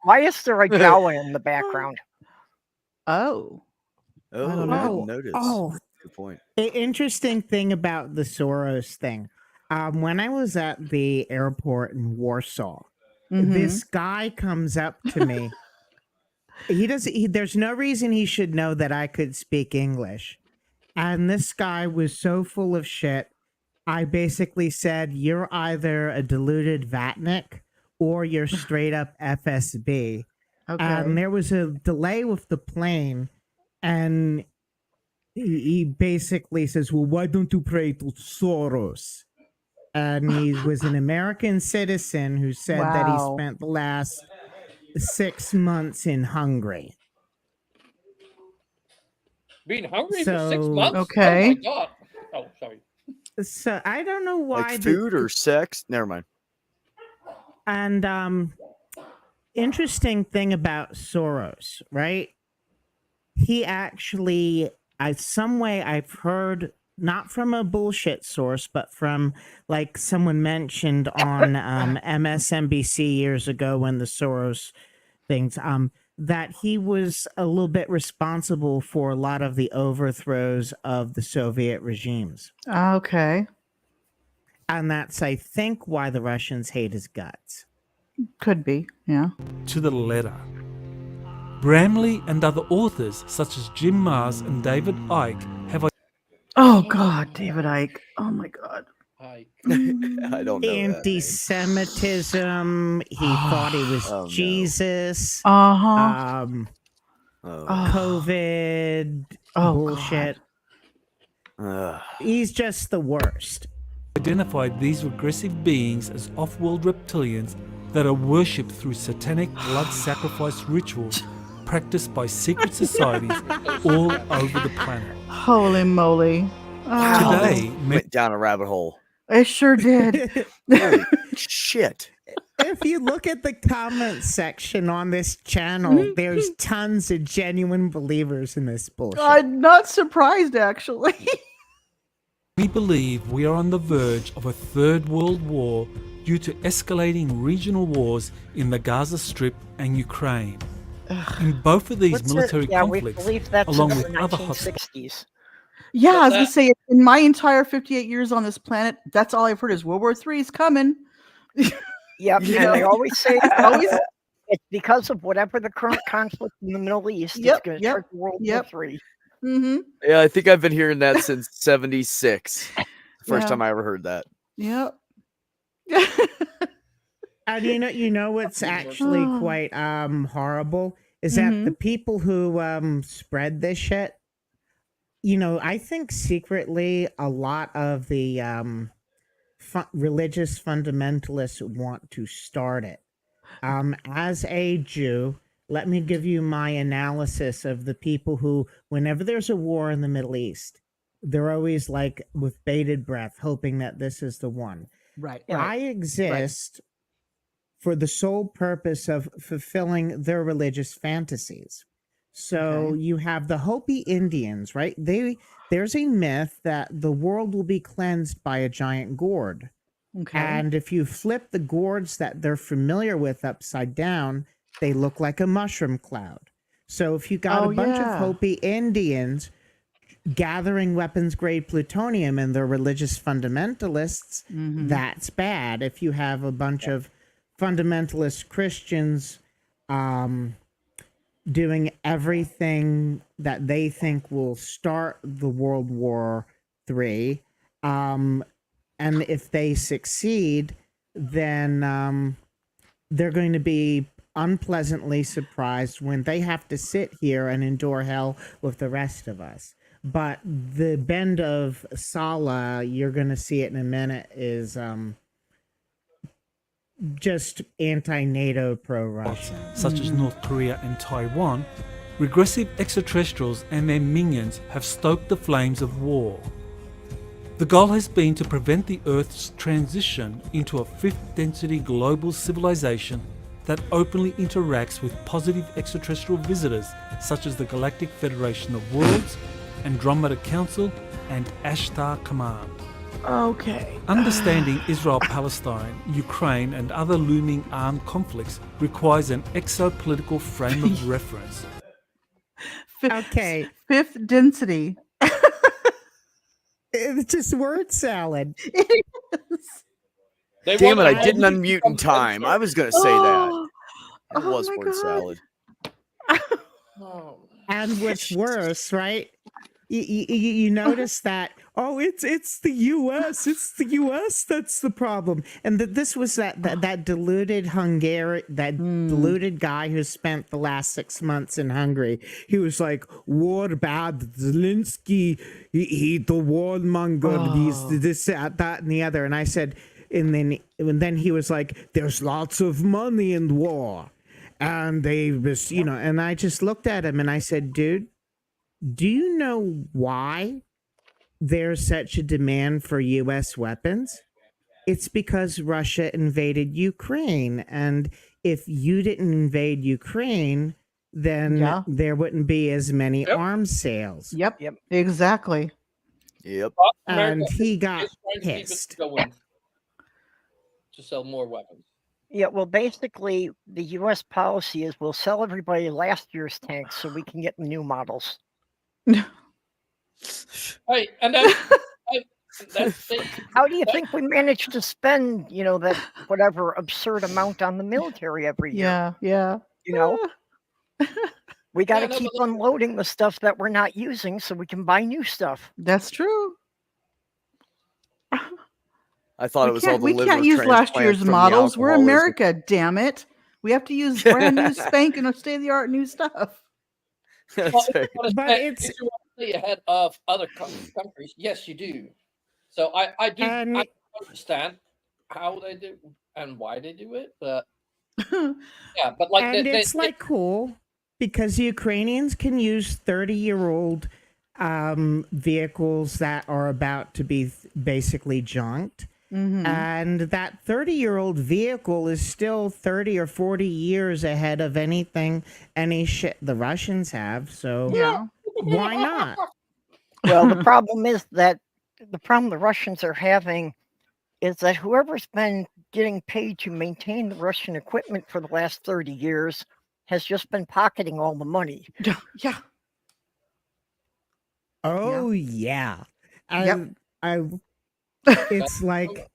Why is there a gala in the background? Oh. Oh, I don't I know. didn't notice. Oh, Good point. interesting thing about the Soros thing. When I was at the airport in Warsaw, this guy comes up to me. There's no reason he should know that I could speak English. And this guy was so full of shit. I basically said, "You're either a deluded vatnik or you're straight up FSB." Okay. There was a delay with the plane, and he basically says, "Well, why don't you pray to Soros?" And he was an American citizen who said that he Wow. spent the last 6 months in Hungary. Being hungry for 6 So- months? Okay. Oh my god. Oh, sorry. So I don't know why Like food or sex? Never mind. And interesting thing about Soros, right? He actually, some way I've heard, not from a bullshit source, but from like someone mentioned on MSNBC years ago when the Soros things, that he was a little bit responsible for a lot of the overthrows of the Soviet regimes. Okay. And that's, I think, why the Russians hate his guts. Could be. Yeah. To the letter. Bramley and other authors such as Jim Mars and David Icke have Oh, God. David Icke. Oh, my God. Hi. I don't know. Anti-Semitism. He thought he was Oh, no. Jesus. Uh-huh. COVID bullshit. He's just the worst. identified these regressive beings as off-world reptilians that are worshipped through satanic blood sacrifice rituals practiced by secret societies all over the planet. Holy moly. Today, Went down a rabbit hole. I sure did. Holy shit. If you look at the comment section on this channel, there's tons of genuine believers in this bullshit. I'm not surprised, actually. we believe we are on the verge of a third world war due to escalating regional wars in the Gaza Strip and Ukraine. In both of these military we conflicts, believe that's along in with the other hotspots. 1960s. Yeah, I was What's going to that? say, in my entire 58 years on this planet, that's all I've heard is World War III is coming. Yep, Yeah. and they always say Always- it's because of whatever the current conflict in the Middle East is Yep, going to yep, trigger World yep. War III. Mm-hmm. Yeah, I think I've been hearing that since 76. First Yeah. time I ever heard that. Yep. And you know what's actually quite horrible is that the people who spread this shit, I think secretly a lot of the religious fundamentalists want to start it. As a Jew, let me give you my analysis of the people who, whenever there's a war in the Middle East, they're always like with bated breath, hoping that this is the one. Right. I exist for the sole purpose of fulfilling their religious fantasies. So you have the Hopi Indians, right? There's a myth that the world will be cleansed by a giant gourd. Okay. And if you flip the gourds that they're familiar with upside down, they look like a mushroom cloud. So if you got a bunch of Hopi Indians gathering weapons grade plutonium and they're religious fundamentalists, that's bad. If you have a bunch of fundamentalist Christians doing everything that they think will start the World War III, and if they succeed, then they're going to be unpleasantly surprised when they have to sit here and endure hell with the rest of us. But the bend of Sala, you're going to see it in a minute, is just anti-NATO, pro-Russian. Such as North Korea and Taiwan, regressive extraterrestrials and their minions have stoked the flames of war. The goal has been to prevent the Earth's transition into a fifth density global civilization that openly interacts with positive extraterrestrial visitors such as the Galactic Federation of Worlds, Andromeda Council, and Ashtar Command. Okay. Understanding Israel-Palestine, Ukraine, and other looming armed conflicts requires an exopolitical frame of reference. Okay. Fifth density. It's just word salad. It is. They Damn it, want I didn't all these unmute in time. I was going to say that. Oh, It oh was my word God. salad. Oh. And what's worse, right? You notice that, oh, it's the U.S. It's the U.S. that's the problem, and that this was that deluded deluded guy who spent the last 6 months in Hungary. He was like, "War bad, Zelensky, he the warmonger, he's this, that, and the other." And I said, and then he was like, "There's lots of money in war," and they was, and I just looked at him and I said, "Dude, do you know why there's such a demand for U.S. weapons? It's because Russia invaded Ukraine. And if you didn't invade Ukraine, then Yeah. there wouldn't be as many Yep. arms sales." Yep. Yep. Exactly. Yep. And he is got trying to keep it pissed. going to sell more weapons. Yeah, well, basically, the U.S. policy is we'll sell everybody last year's tanks so we can get new models. Hey, and then that's How do you think we managed to spend, that whatever absurd amount on the military every year? Yeah. Yeah. You know, we got to no, keep but unloading the stuff that we're not using so we can buy new stuff. That's true. I thought it was all the We liver can't use last transplants year's from the models. We're alcoholism. America, damn it. We have to use brand new spanking or state of the art new stuff. That's well, if right. you want to But stay, it's- if you want to stay ahead of other countries, yes, you do. So I do And I understand how they do and why they do it, but yeah, but like and it's like cool because the Ukrainians can use 30-year-old vehicles that are about to be basically junked. Mhm. And that 30-year-old vehicle is still 30 or 40 years ahead of any shit the Russians have. So Yeah. why not? Well, the problem is that the problem the Russians are having is that whoever's been getting paid to maintain the Russian equipment for the last 30 years has just been pocketing all the money. Yeah. Oh yeah. Yep. It's like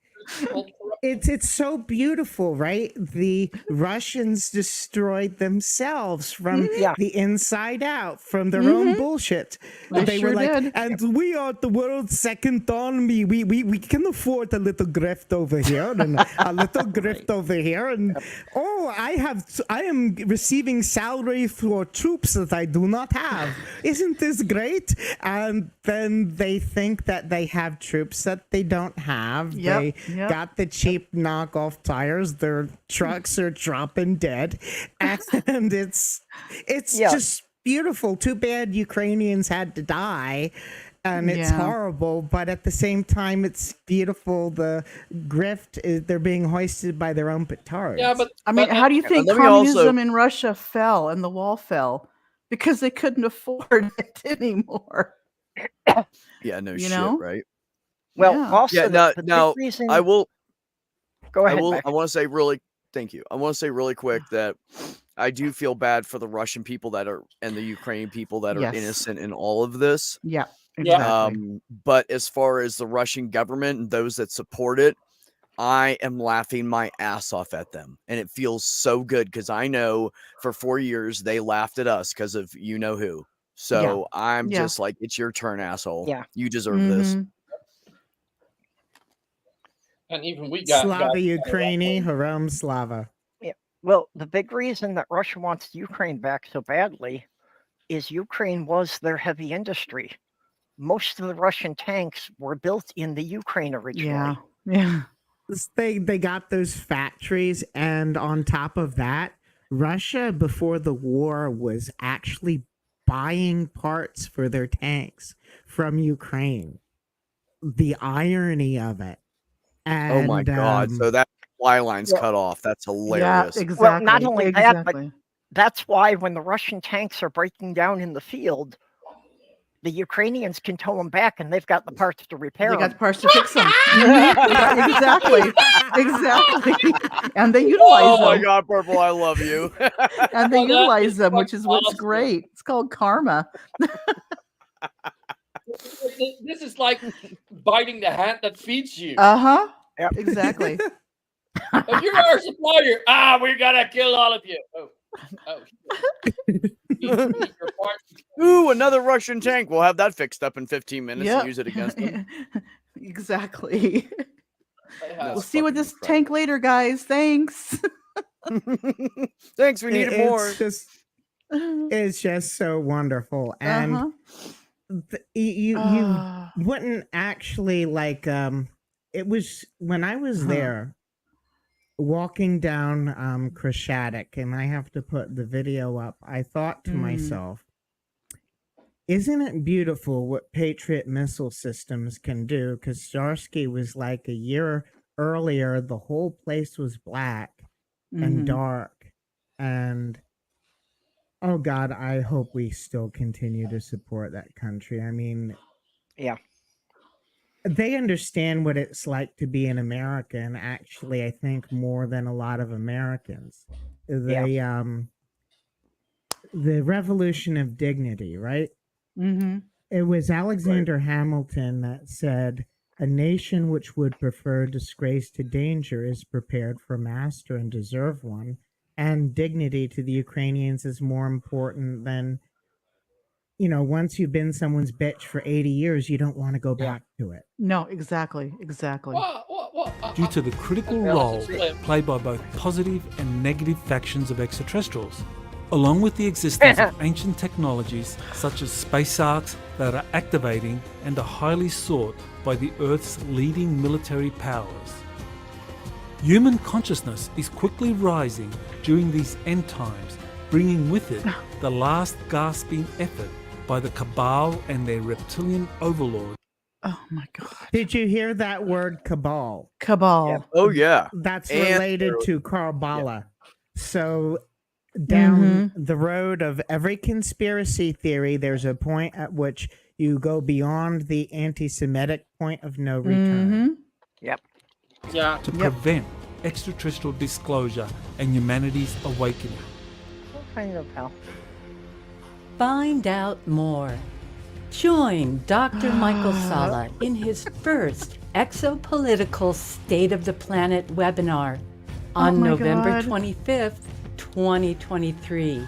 it's so beautiful, right? The Russians destroyed themselves from Yeah. the inside out, from their own bullshit. They were sure like, did. and we are the world's second army. We can afford a little grift over here and a little grift over here. And I am receiving salary for troops that I do not have. Isn't this great? And then they think that they have troops that they don't have. Yep, They yep. got the cheap knockoff tires. Their trucks are dropping dead, and it's Yeah. just beautiful. Too bad Ukrainians had to die, and it's Yeah. horrible. But at the same time, it's beautiful. The grift they're being hoisted by their own petards. yeah, but I mean, but, how do you think let me also- communism in Russia fell and the wall fell? Because they couldn't afford it anymore. Yeah, no You shit, know? right? Well, Yeah. also, Yeah, the big now reason. I will Go ahead. Beck. I want to say really thank you. I want to say really quick that I do feel bad for the Russian people that are and the Ukrainian people that are Yes. innocent in all of this. Yeah. Yeah. Exactly. But as far as the Russian government and those that support it, I am laughing my ass off at them. And it feels so good because I know for 4 years they laughed at us because of you know who. So I'm Yeah. just like, it's your turn, asshole. Yeah. You deserve this. Mhm. And even we got Slava Ukraini, Haram Slava. Yeah. Well, the big reason that Russia wants Ukraine back so badly is Ukraine was their heavy industry. Most of the Russian tanks were built in the Ukraine originally. Yeah. They got those factories, and on top of that, Russia before the war was actually buying parts for their tanks from Ukraine. The irony of it. And, oh my god! So that supply line's well, cut off. That's Yeah, hilarious. exactly. Well, not only that, but exactly. that's why when the Russian tanks are breaking down in the field, the Ukrainians can tow them back, and they've got the parts to repair They them. got the parts to fix them. Exactly. And they utilize Oh them. my god, Purple, I love you. And they Oh, that utilize is them, which is what's awesome. great. It's called karma. This is like biting the hand that feeds you. Uh-huh. Yep. Exactly. Oh, you're our supplier. We gotta kill all of you. Oh. Shit. Ooh, another Russian tank. We'll have that fixed up in 15 minutes Yep. and use it against them. Exactly. That's We'll see you with fucking this tank later, guys. Thanks. Thanks, we needed more. It's just so wonderful. And Uh-huh. you Ah. wouldn't actually like it was when I was Huh. there walking down Krishatik, and I have to put the video up. I thought to myself, isn't it beautiful what Patriot missile systems can do? Because Starsky was like a year earlier, the whole place was black and Mhm. dark. And oh God, I hope we still continue to support that country. I mean, Yeah. they understand what it's like to be an American, actually, I think more than a lot of Americans. The Revolution of Dignity, right? Mhm. It was Alexander Hamilton that said, "A nation which would prefer disgrace to danger is prepared for master and deserve one. And dignity to the Ukrainians is more important than, once you've been someone's bitch for 80 years, you don't want to go back to it." No, exactly. Due to the critical role played by both positive and negative factions of extraterrestrials, along with the existence of ancient technologies such as space arcs that are activating and are highly sought by the Earth's leading military powers. Human consciousness is quickly rising during these end times, bringing with it the last gasping effort by the cabal and their reptilian overlords. Oh my God. Did you hear that word, cabal? Cabal. Oh yeah. That's And related to Karbala. So down the road of every conspiracy theory, there's a point at which you go beyond the anti-Semitic point of no return. Yep. Yeah. To prevent extraterrestrial disclosure and humanity's awakening. What kind of hell? Find out more. Join Dr. Michael Sala in his first Exopolitical State of the Planet webinar on my November God. 25th, 2023.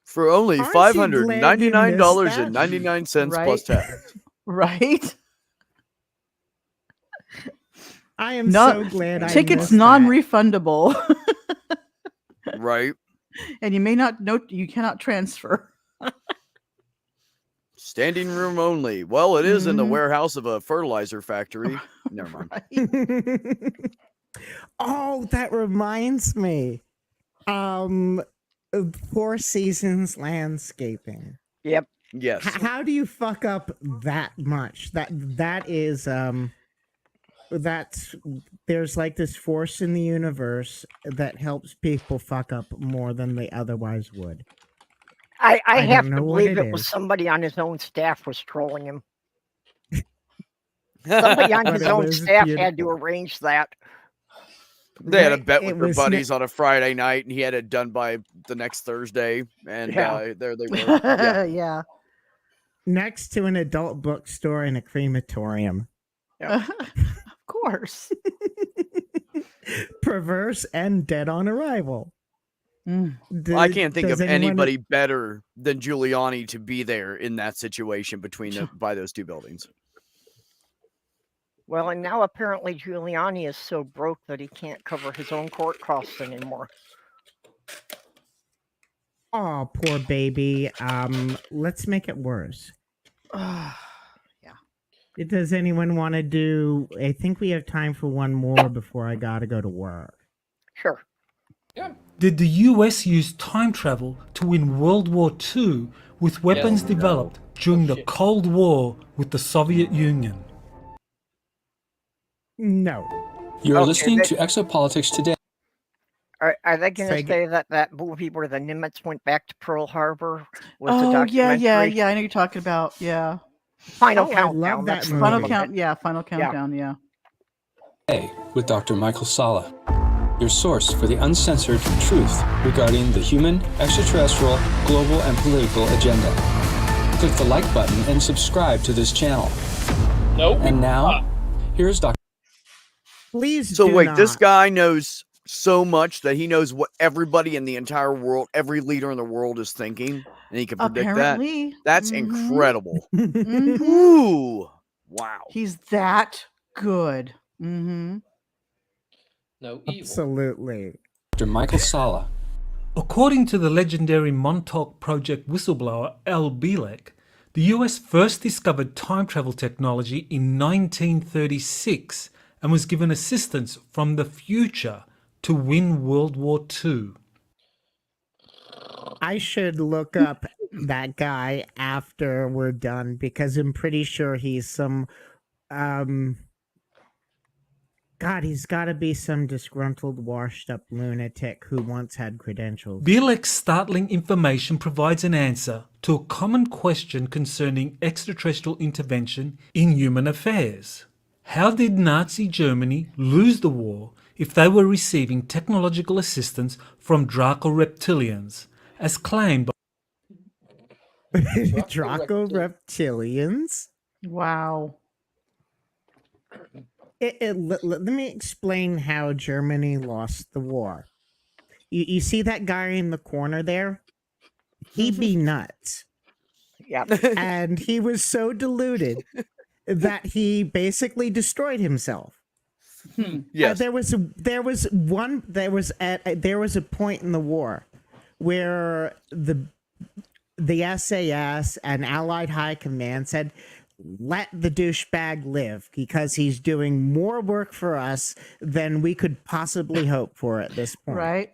For only Aren't you glad you $599.99 Right. plus tax. Right? I am No, so glad I tickets missed that. non-refundable. Right? And you may not note you cannot transfer. Standing room only. Well, it is in the Mhm. warehouse of a fertilizer factory. Never mind. Oh, that reminds me. Four Seasons Landscaping. Yep. Yes. How do you fuck up that much? That is that's there's like this force in the universe that helps people fuck up more than they otherwise would. I don't have to know what believe it it was is. somebody on his own staff was trolling him. Somebody on But his it own was staff had to beautiful. arrange that. They had a Right, bet it with their was buddies on a Friday night, and he had it done by the next Thursday. And Yeah. there they were. Yeah. Yeah. next to an adult bookstore and a crematorium. Of course. Perverse and dead on arrival. Mm. I can't think Does of anyone- anybody better than Giuliani to be there in that situation by those two buildings. Well, and now apparently Giuliani is so broke that he can't cover his own court costs anymore. Oh, poor baby. Let's make it worse. Yeah. Does anyone want to do? I think we have time for one more before I gotta go to work. Sure. Yeah. Did the US use time travel to win World War II with weapons Yes. developed during the shit. Cold War with the Soviet Union? No. You're Okay, listening they- to Exopolitics Today. Are they going Say to say that movie where the Nimitz went back to Pearl Harbor was a Oh, documentary? yeah. I know you're talking about. Yeah. Final Oh, I Countdown. love that that's the movie. Final name of count. it. Yeah. Final countdown. Yeah. Today with Dr. Michael Sala, your source for the uncensored truth regarding the human, extraterrestrial, global, and political agenda. Click the like button and subscribe to this channel. Nope. And now, here's Dr. Please. So do wait, not. this guy knows so much that he knows what everybody in the entire world, every leader in the world is thinking, and he can predict Apparently. that. That's Mhm. incredible. Mhm. Ooh, wow. He's that good. Mm-hmm. No evil. Absolutely. Michael Sala. According to the legendary Montauk Project whistleblower Al Bielek, the US first discovered time travel technology in 1936 and was given assistance from the future to win World War II. I should look up that guy after we're done because I'm pretty sure he's some God, he's got to be some disgruntled, washed up lunatic who once had credentials. Bielek's startling information provides an answer to a common question concerning extraterrestrial intervention in human affairs. How did Nazi Germany lose the war if they were receiving technological assistance from Draco reptilians, as claimed by Draco reptilians? Wow. Let me explain how Germany lost the war. You see that guy in the corner there? He'd be nuts. Yeah. And he was so deluded that he basically destroyed himself. Yes. There was a point in the war where the SAS and Allied High Command said, let the douchebag live because he's doing more work for us than we could possibly hope for at this point. Right.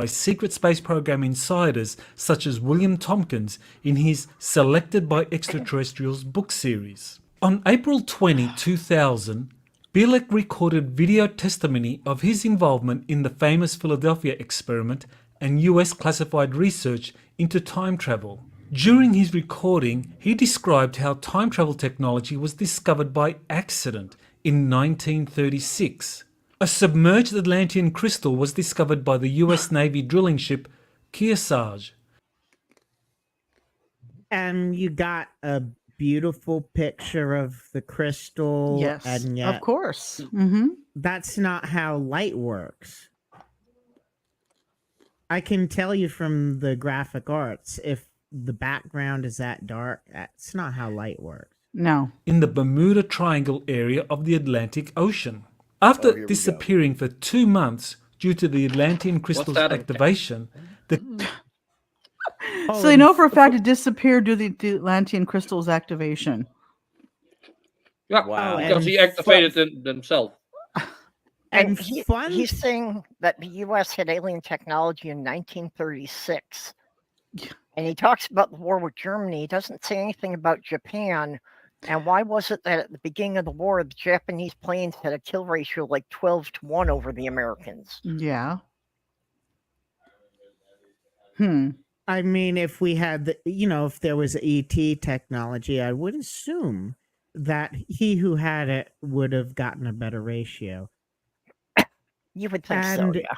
secret space program insiders such as William Tompkins in his Selected by Extraterrestrials book series. On April 20, 2000, Bielek recorded video testimony of his involvement in the famous Philadelphia experiment and US classified research into time travel. During his recording, he described how time travel technology was discovered by accident in 1936. A submerged Atlantean crystal was discovered by the US Navy drilling ship Kearsarge. And you got a beautiful picture of the crystal. Yes. And yet, Of course. Mm-hmm. that's not how light works. I can tell you from the graphic arts, if the background is that dark, that's not how light works. No. In the Bermuda Triangle area of the Atlantic Ocean. Oh, After here we disappearing for 2 months due to the Atlantean crystal's that? activation, the So they know for a fact it disappeared due to the Atlantean crystal's activation. Yeah, Wow. because he And activated themselves. And He's saying that the U.S. had alien technology in 1936. And he talks about the war with Germany. He doesn't say anything about Japan. And why was it that at the beginning of the war, the Japanese planes had a kill ratio like 12-1 over the Americans? Yeah. I mean, if we had, if there was ET technology, I would assume that he who had it would have gotten a better ratio. You would think so, And- yeah.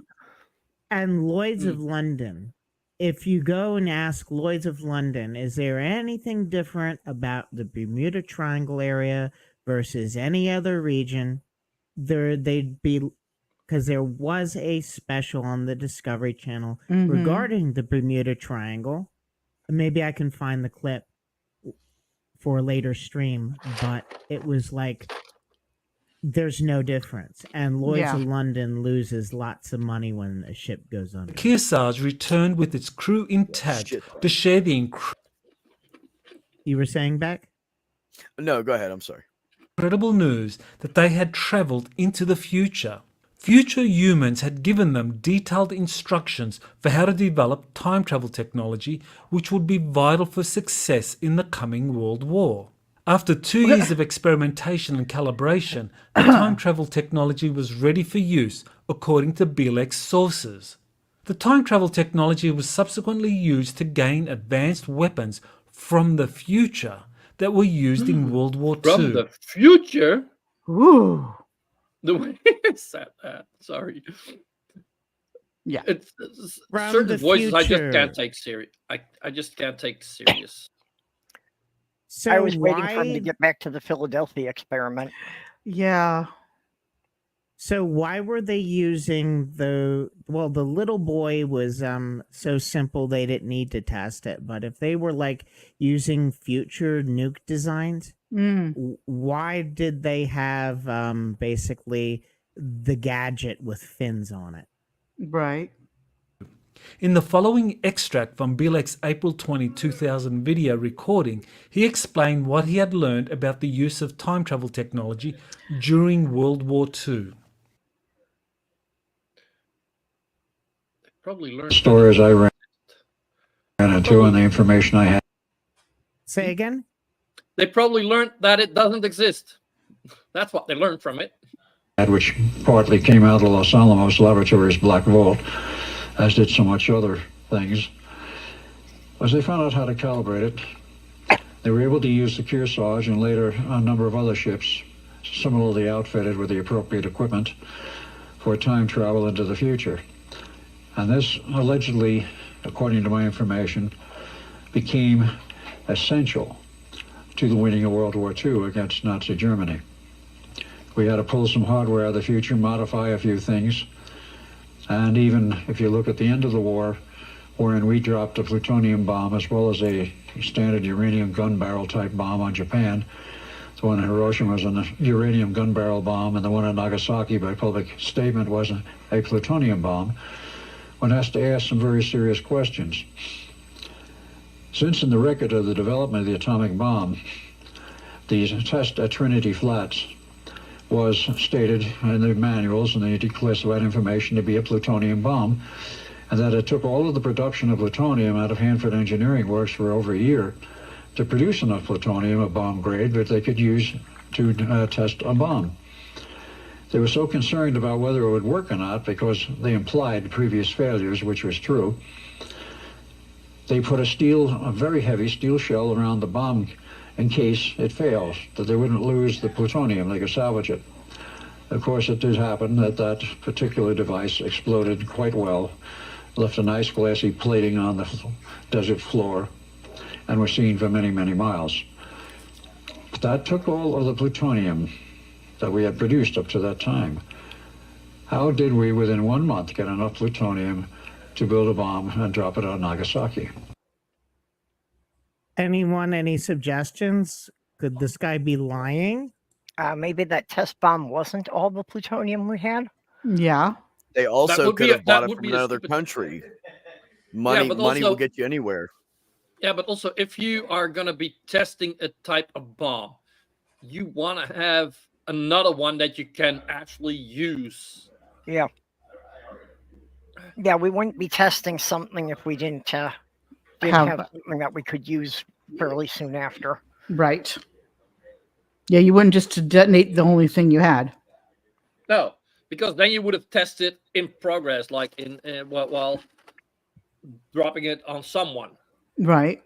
And Lloyd's of London, if you go and ask Lloyd's of London, is there anything different about the Bermuda Triangle area versus any other region? They'd be, because there was a special on the Discovery Channel Mhm. regarding the Bermuda Triangle. Maybe I can find the clip for a later stream, but it was like there's no difference. And Lloyd's Yeah. of London loses lots of money when a ship goes under. Kearsarge returned with its crew intact Shit. to share the You were saying, Beck? No, go ahead. I'm sorry. incredible news that they had travelled into the future. Future humans had given them detailed instructions for how to develop time travel technology, which would be vital for success in the coming World War. After 2 years of experimentation and calibration, the time travel technology was ready for use, according to Bielek's sources. The time travel technology was subsequently used to gain advanced weapons from the future that were used in World War II. From the future? Ooh. The way I said that. Sorry. Yeah. It's From certain the voices I just future. can't take serious. I just can't take serious. So I was waiting for him why to get back to the Philadelphia experiment. Yeah. So why were they using the little boy was so simple they didn't need to test it, but if they were like using future nuke designs, why did they have basically the gadget with fins on it? Right. In the following extract from Bielek's April 20, 2000 video recording, he explained what he had learned about the use of time travel technology during World War II. Probably learned Stories I ran into and the information I had. Say again? They probably learned that it doesn't exist. That's what they learned from it. Which partly came out of Los Alamos Laboratories Black Vault, as did so much other things, was they found out how to calibrate it. They were able to use the Kearsarge and later a number of other ships similarly outfitted with the appropriate equipment for time travel into the future. And this allegedly, according to my information, became essential to the winning of World War II against Nazi Germany. We had to pull some hardware out of the future, modify a few things, and even if you look at the end of the war, wherein we dropped a plutonium bomb as well as a standard uranium gun barrel type bomb on Japan. The one in Hiroshima was a uranium gun barrel bomb, and the one in Nagasaki by public statement was a plutonium bomb. One has to ask some very serious questions. Since in the record of the development of the atomic bomb, the test at Trinity Flats was stated in the manuals and the declassified information to be a plutonium bomb, and that it took all of the production of plutonium out of Hanford Engineering Works for over a year to produce enough plutonium of bomb grade that they could use to test a bomb. They were so concerned about whether it would work or not because they implied previous failures, which was true. They put a very heavy steel shell around the bomb in case it fails, that they wouldn't lose the plutonium, they could salvage it. Of course, it did happen that that particular device exploded quite well, left a nice glassy plating on the desert floor, and was seen for many, many miles. But that took all of the plutonium that we had produced up to that time. How did we, within 1 month, get enough plutonium to build a bomb and drop it on Nagasaki? Anyone, any suggestions? Could this guy be lying? Maybe that test bomb wasn't all the plutonium we had? Yeah. They also would could be have bought that it would from be a another stupid- country. Money but will also- get you anywhere. Yeah, but also if you are going to be testing a type of bomb, you want to have another one that you can actually use. Yeah. Yeah, we wouldn't be testing something if we didn't have something that we could use fairly soon after. Right. Yeah, you wouldn't just detonate the only thing you had. No, because then you would have tested in progress, like in while dropping it on someone. Right.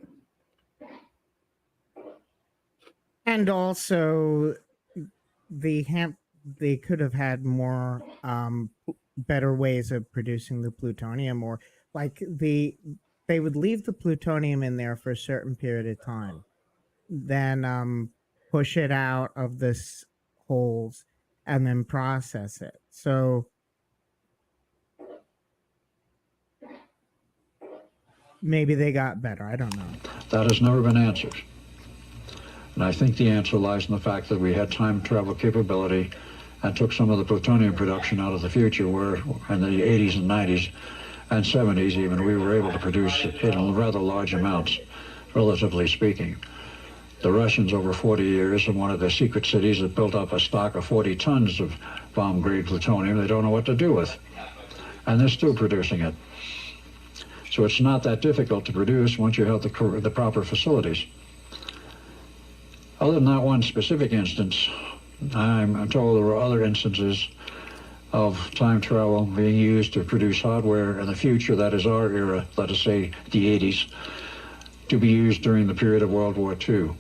And also, they could have had more better ways of producing the plutonium, or like they would leave the plutonium in there for a certain period of time, then push it out of this holes and then process it. So maybe they got better. I don't know. That has never been answered. And I think the answer lies in the fact that we had time travel capability and took some of the plutonium production out of the future, where in the 80s and 90s and 70s even, we were able to produce in rather large amounts, relatively speaking. The Russians, over 40 years, in one of their secret cities, have built up a stock of 40 tons of bomb-grade plutonium they don't know what to do with. And they're still producing it. So it's not that difficult to produce once you have the proper facilities. Other than that one specific instance, I'm told there were other instances of time travel being used to produce hardware in the future, that is our era, let us say the 80s, to be used during the period of World War II.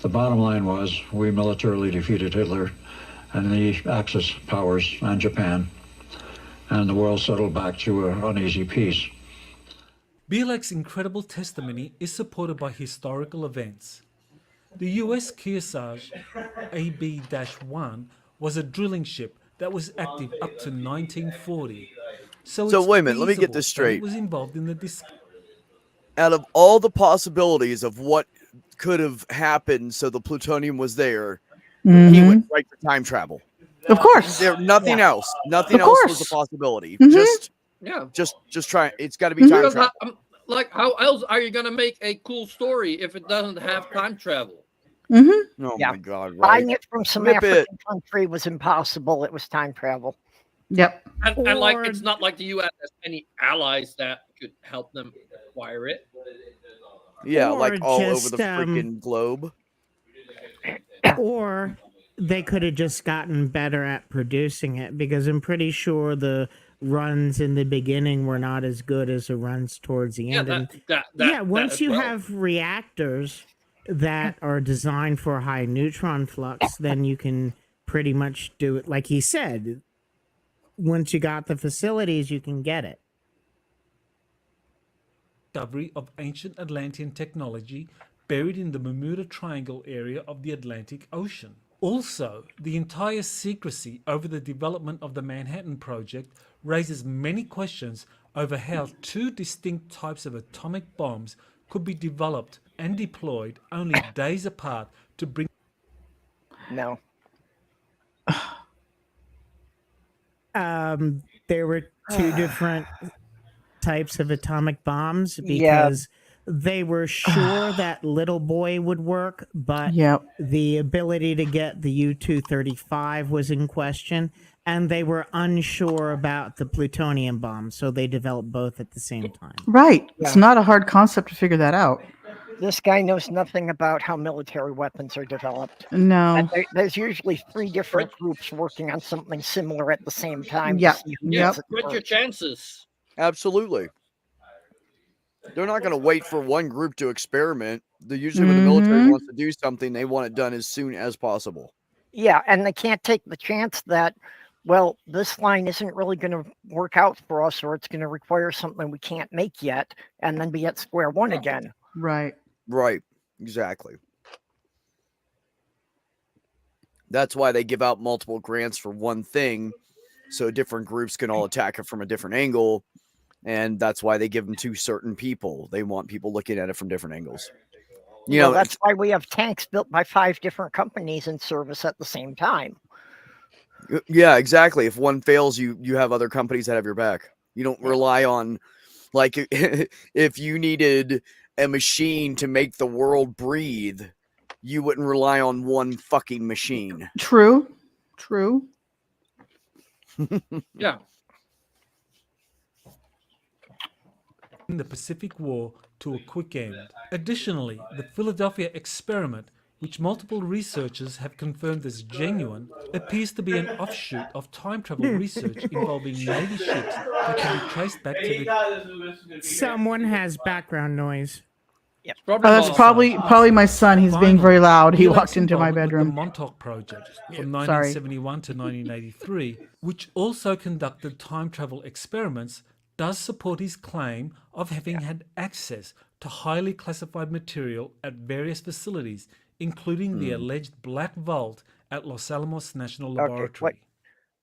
The bottom line was we militarily defeated Hitler and the Axis powers and Japan, and the world settled back to an uneasy peace. Bielek's incredible testimony is supported by historical events. The US Kearsarge AB-1 was a drilling ship that was active up to 1940. So it's wait a minute, let me get feasible this that straight. it was involved in the discovery. Out of all the possibilities of what could have happened so the plutonium was there, he went right for time travel. Of course. Nothing else. Nothing Of else was course. a possibility. Mhm. Just try. It's got to be time Because travel. like, how else are you gonna make a cool story if it doesn't have time travel? Oh my God! Right? Buying it from some Rip African country was impossible. It was time travel. Yep. And like, it's not like the U.S. has any allies that could help them acquire it. Yeah, Or like all over just, the freaking globe. Or they could have just gotten better at producing it, because I'm pretty sure the runs in the beginning were not as good as the runs towards the end. Once you have reactors that are designed for high neutron flux, then you can pretty much do it. Like he said, once you got the facilities, you can get it. Discovery of ancient Atlantean technology buried in the Bermuda Triangle area of the Atlantic Ocean. Also, the entire secrecy over the development of the Manhattan Project raises many questions over how two distinct types of atomic bombs could be developed and deployed only days apart to bring... No. There were two different types of atomic bombs, because they were sure that Little Boy would work, but the ability to get the U-235 was in question, and they were unsure about the plutonium bomb, so they developed both at the same time. Right. It's not a hard concept to figure that out. This guy knows nothing about how military weapons are developed. No. There's usually 3 different groups working on something similar at the same time. Yep. To see who gets it Spread your first. chances. Absolutely. They're not going to wait for one group to experiment. Usually when the military wants to do something, they want it done as soon as possible. Yeah, and they can't take the chance that, well, this line isn't really going to work out for us, or it's going to require something we can't make yet, and then be at square one again. Right. Right. Exactly. That's why they give out multiple grants for one thing, so different groups can all attack it from a different angle. And that's why they give them to certain people. They want people looking at it from different angles. You know, that's why we have tanks built by 5 different companies in service at the same time. Yeah, exactly. If one fails, you have other companies that have your back. You don't rely on, like, if you needed a machine to make the world breathe, you wouldn't rely on one fucking machine. True. Yeah. the Pacific War to a quick end. Additionally, the Philadelphia experiment, which multiple researchers have confirmed as genuine, appears to be an offshoot of time travel research involving Navy ships that can be traced back to the... Someone has background noise. Yep. That's probably my son. He's being very loud. He Bielek's walked into my involvement bedroom. with the Montauk Project from 1971 to 1983, which also conducted time travel experiments, does support his claim of having had access to highly classified material at various facilities, including the alleged Black Vault at Los Alamos National Laboratory.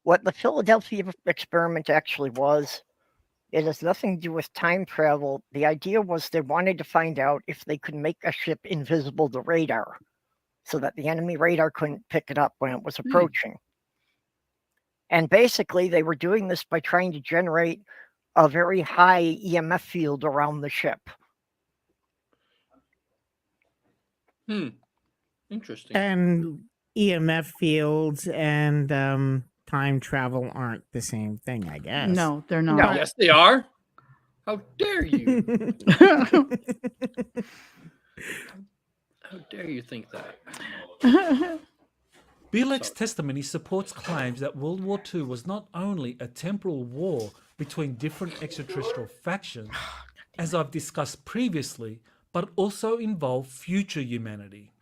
What the Philadelphia experiment actually was, it has nothing to do with time travel. The idea was they wanted to find out if they could make a ship invisible to radar so that the enemy radar couldn't pick it up when it was approaching. And basically, they were doing this by trying to generate a very high EMF field around the ship. Interesting. And EMF fields and time travel aren't the same thing, I guess. No, they're No. not. Yes, they are. How dare you? How dare you think that? Bielek's testimony supports claims that World War II was not only a temporal war between different extraterrestrial factions, as I've discussed previously, but also involved future humanity.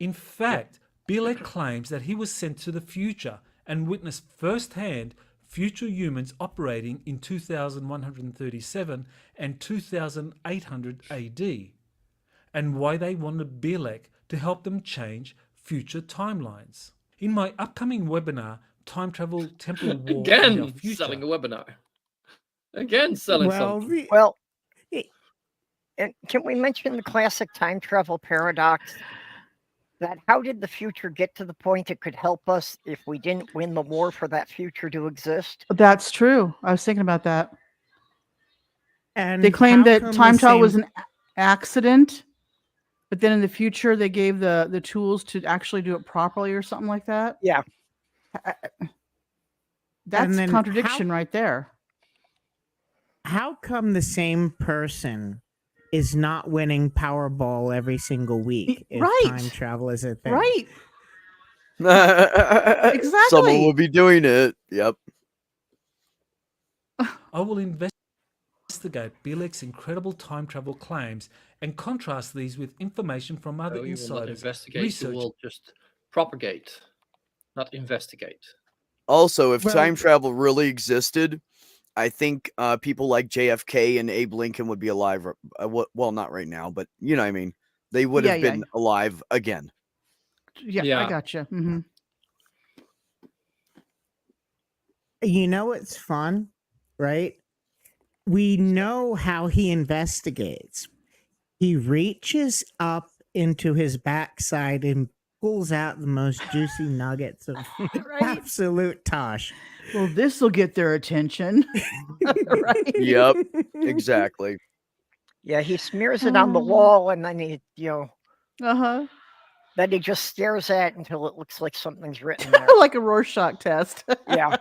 In fact, Bielek claims that he was sent to the future and witnessed firsthand future humans operating in 2137 and 2800 AD, and why they wanted Bielek to help them change future timelines. In my upcoming webinar, Time Travel, Temporal War, and Our Again, Future, selling a webinar. Again, selling something. Well, and can we mention the classic time travel paradox? That how did the future get to the point it could help us if we didn't win the war for that future to exist? That's true. I was thinking about that. And They claimed how that come time the travel was same- an accident, but then in the future they gave the tools to actually do it properly or something like that. Yeah. That's a then contradiction right there. How come the same person is not winning Powerball every single week if right. time travel is a thing? Right. Someone Exactly. will be doing it. Yep. I will investigate Bielek's incredible time travel claims and contrast these with information from other No, you will not insiders, investigate. You research. will just propagate, not investigate. Also, if Well- time travel really existed, I think people like JFK and Abe Lincoln would be alive. Well, not right now, but you know what I mean. They would have been alive again. Yeah, I gotcha. Mm-hmm. You know what's fun, right? We know how he investigates. He reaches up into his backside and pulls out the most juicy nuggets of absolute tosh. Well, this will get their attention. Right? Yep, exactly. Yeah, he smears it on the wall and then he, Uh-huh. then he just stares at it until it looks like something's written there. Like a Rorschach test. Yeah.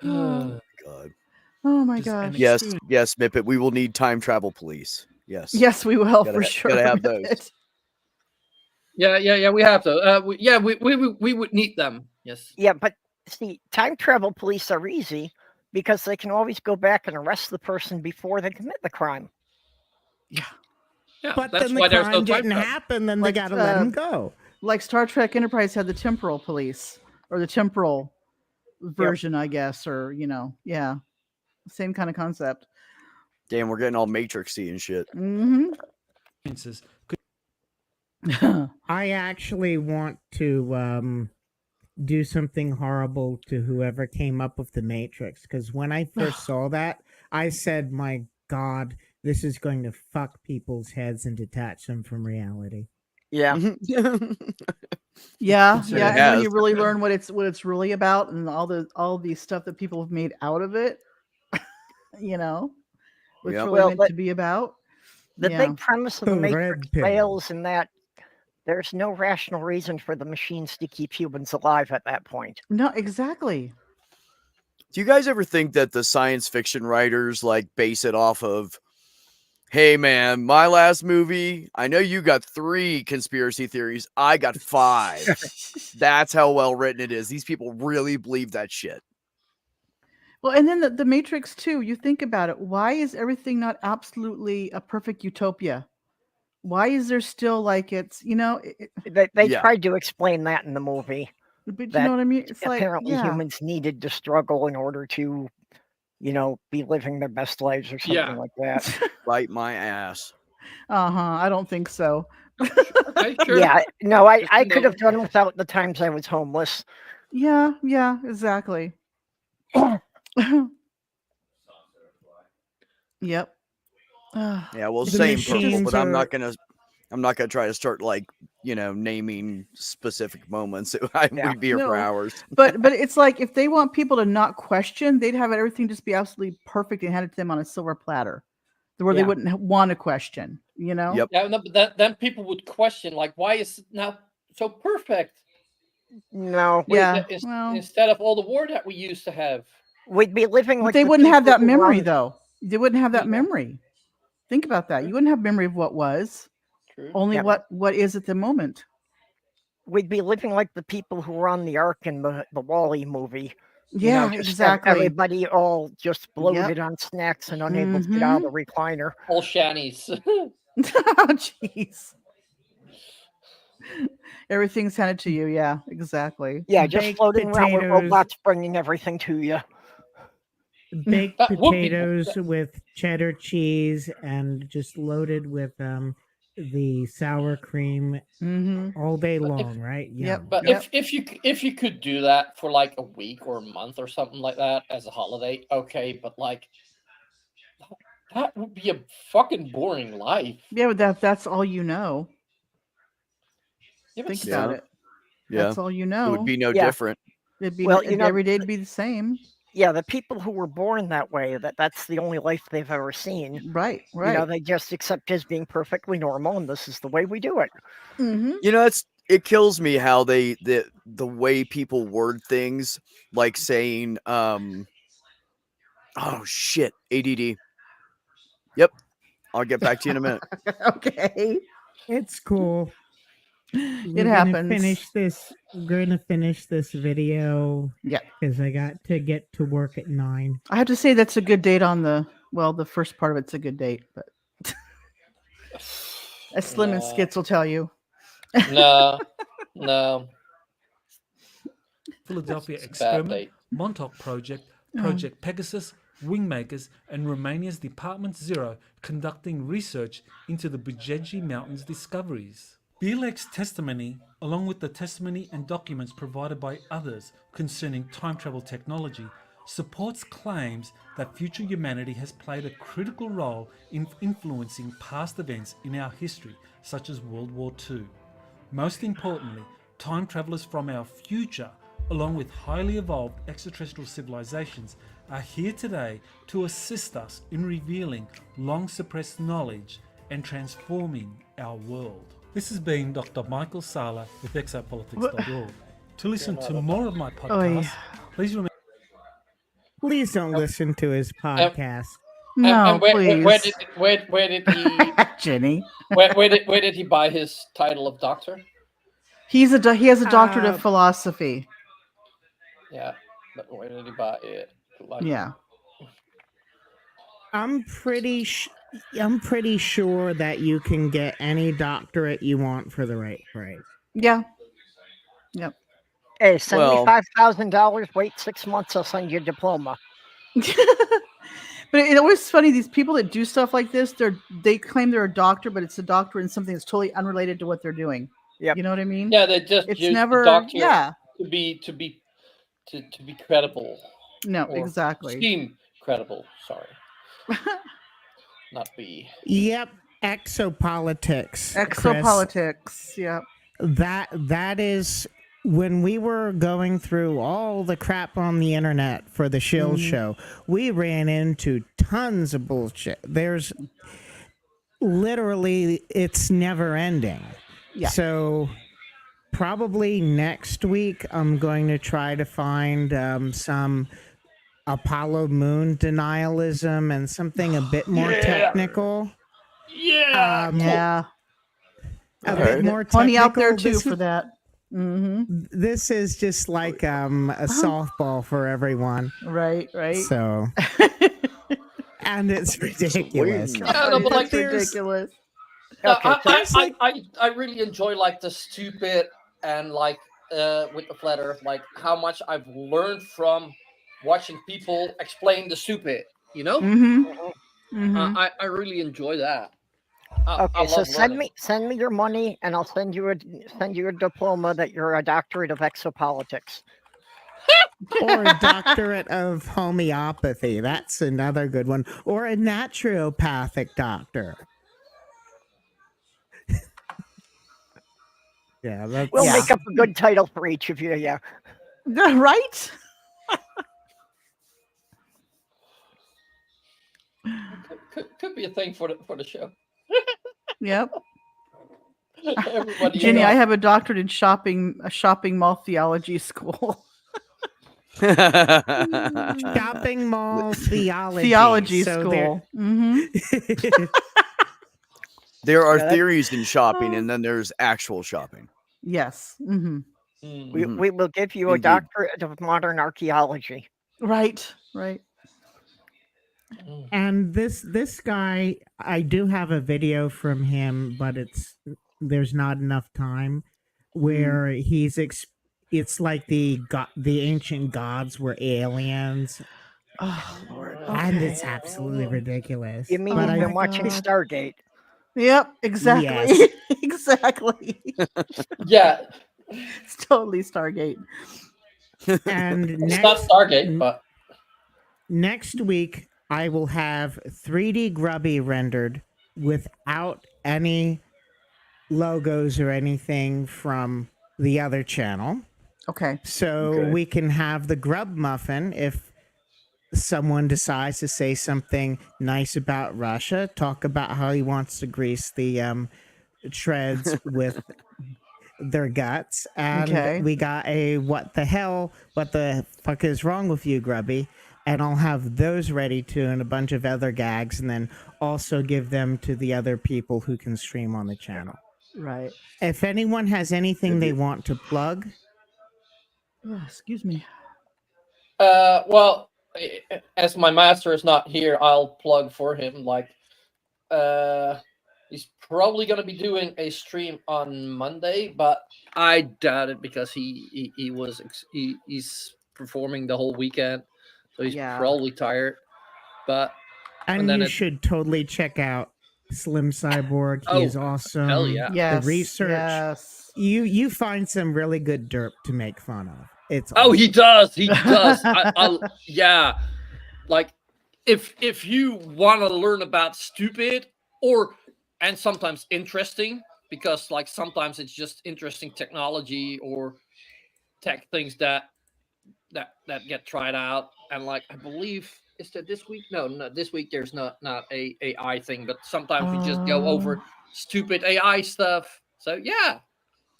God. Oh my Just gosh. an Yes, experience. yes, Mippet. We will need time travel police. Yes. Yes, we will Gotta- for sure. gotta have those. Yeah. We have to. We would need them. Yes. Yeah, but see, time travel police are easy because they can always go back and arrest the person before they commit the crime. Yeah. But that's then the why there's crime no time didn't travel. happen, then Like, they got to let him go. Like Star Trek Enterprise had the temporal police or the temporal version, I guess, or yeah. Same kind of concept. Damn, we're getting all Matrixy and shit. Mm-hmm. I actually want to do something horrible to whoever came up with the Matrix, because when I first saw that, I said, my God, this is going to fuck people's heads and detach them from reality. Yeah. Yeah, It yeah. And when has. you really learn what it's really about and all the stuff that people have made out of it, what's Yep. really Well, meant but to be about. The Yeah. big premise of the Red Matrix pill. fails in that there's no rational reason for the machines to keep humans alive at that point. No, exactly. Do you guys ever think that the science fiction writers base it off of, hey man, my last movie, I know you got 3 conspiracy theories, I got 5. That's how well written it is. These people really believe that shit. Well, and then the Matrix too. You think about it. Why is everything not absolutely a perfect utopia? Why is there still it's They Yeah. tried to explain that in the movie. but you That know what I mean? It's Apparently, yeah. humans needed to struggle in order to, be living their best lives or something Yeah. like that. Bite my ass. I don't think so. Okay, sure. Yeah, no, I Just, could have done without the times I was homeless. Yeah, exactly. Yep. Yeah, well, The same purple, machines but I'm are- not gonna I'm not gonna try to start naming specific moments. We'd be here for No, hours. but it's like if they want people to not question, they'd have everything just be absolutely perfect and handed to them on a silver platter, where they Yeah. wouldn't want to question. You know? Yep. Yeah, no, but then people would question, like, why is it now so perfect? No, Yeah. Well, Instead of all the war that we used to have. we'd be living but like they the wouldn't have people that who memory, run- though. They wouldn't have that Yeah. memory. Think about that. You wouldn't have memory of what was. True. Only Yeah. what is at the moment. We'd be living like the people who were on the Ark in the Wall-E movie. Yeah, just exactly. Everybody all just bloated Yep. on snacks and unable to get out of the recliner. All shannies. Oh, jeez. Everything's handed to you. Yeah, exactly. Yeah, just Baked floating around with potatoes. robots bringing everything to you. Baked That would be- potatoes with cheddar cheese and just loaded with the sour cream Mm-hmm. all day But if- long, right? Yep. But if you could do that for like a week or a month or something like that as a holiday, okay, but like that would be a fucking boring life. Yeah, but that's all you know. Yeah, but Think about Yeah. it. Yeah. That's all you It know. would be no Yeah. different. It'd be Well, you know, every day'd be the same. Yeah, the people who were born that way, that's the only life they've ever seen. Right. They just accept as being perfectly normal, and this is the way we do it. Mm-hmm. It kills me how the way people word things, like saying, oh shit, ADD. Yep. I'll get back to you in a minute. Okay. It's cool. It happens. We're gonna finish this video. Yeah. Because I got to get to work at 9. I have to say that's a good date on the first part of it's a good date, but as Slim and No. Skits will tell you. No. Philadelphia It's a bad Experiment, date. Montauk Project, Project Pegasus, Wingmakers, and Romania's Department Zero conducting research into the Bujeji Mountains discoveries. Bielek's testimony, along with the testimony and documents provided by others concerning time travel technology, supports claims that future humanity has played a critical role in influencing past events in our history, such as World War II. Most importantly, time travelers from our future, along with highly evolved extraterrestrial civilizations, are here today to assist us in revealing long-suppressed knowledge and transforming our world. This has been Dr. Michael Sala with exopolitics.org. To listen to more of my podcast, please remember. Please don't listen to his podcast. No, and where please. did he Jenny. where did he buy his title of doctor? He has a doctorate of Uh, philosophy. Yeah, but where did he buy it? Like, Yeah. I'm pretty sure that you can get any doctorate you want for the right price. Yeah. Yep. Hey, send Well- me $5,000. Wait 6 months, I'll send you a diploma. But it's always funny, these people that do stuff like this, they claim they're a doctor, but it's a doctor in something that's totally unrelated to what they're doing. Yep. You know what I mean? Yeah, they just It's use never the doctor yeah. to be credible. No, or exactly. Seem credible. Sorry, not be. Yep, exopolitics. Chris. Exopolitics. Yeah. That is when we were going through all the crap on the internet for the Shill show, we ran into tons of bullshit. There's literally, it's never ending. Yeah. So probably next week, I'm going to try to find some Apollo moon denialism and something a bit more technical. Yeah. Yeah. A Okay. bit more Plenty out there technical. too for that. Mm-hmm. This is just like a softball for everyone. Right. So, and it's ridiculous. Wait. Yeah, no, but like That's there's- ridiculous. No, Okay, I really enjoy like the stupid and like with the flat earth, like how much I've learned from watching people explain the stupid, you know. Mm-hmm. Mm-hmm. I really enjoy that. Okay, I so love learning. send me your money, and I'll send you a diploma that you're a doctorate of exopolitics. Or a doctorate of homeopathy. That's another good one. Or a naturopathic doctor. Yeah, that's We'll Yeah. make up a good title for each of you. Yeah. Right? Could be a thing for the show. Yep. Everybody, Ginny, I have a doctorate in shopping mall theology school. shopping mall theology. Theology So school. Mm-hmm. There are Yeah, that- theories in shopping, and then there's actual shopping. Yes. Mm-hmm. We will give you a Indeed. doctorate of modern archaeology. Right. Right. And this guy, I do have a video from him, but there's not enough time where it's like the ancient gods were aliens, Oh Lord. and it's Okay. absolutely ridiculous. You mean But you've I been watching God. Stargate? Yep. Exactly. Yes. Exactly. Yeah, It's totally Stargate. and it's not Stargate, but next week I will have 3D Grubby rendered without any logos or anything from the other channel. Okay. So we can have the Grub Muffin if someone decides to say something nice about Russia, talk about how he wants to grease the treads with their guts. And Okay. we got a what the fuck is wrong with you, Grubby? And I'll have those ready too, and a bunch of other gags, and then also give them to the other people who can stream on the channel. Right. If anyone has anything they want to plug, Oh, excuse me. well, as my master is not here, I'll plug for him. Like, he's probably going to be doing a stream on Monday, but I doubt it because he's performing the whole weekend, so he's Yeah. probably tired. But and then you should totally check out Slim Cyborg. He is awesome. hell yeah. Yes. The research. Yes. You find some really good derp to make fun of. It's Oh, awesome. he does. He does. Yeah. Like, if you want to learn about stupid and sometimes interesting, because like sometimes it's just interesting technology or tech things that get tried out, and like I believe is that this week? No, this week there's not a AI thing, but sometimes we just go over stupid AI stuff. So yeah,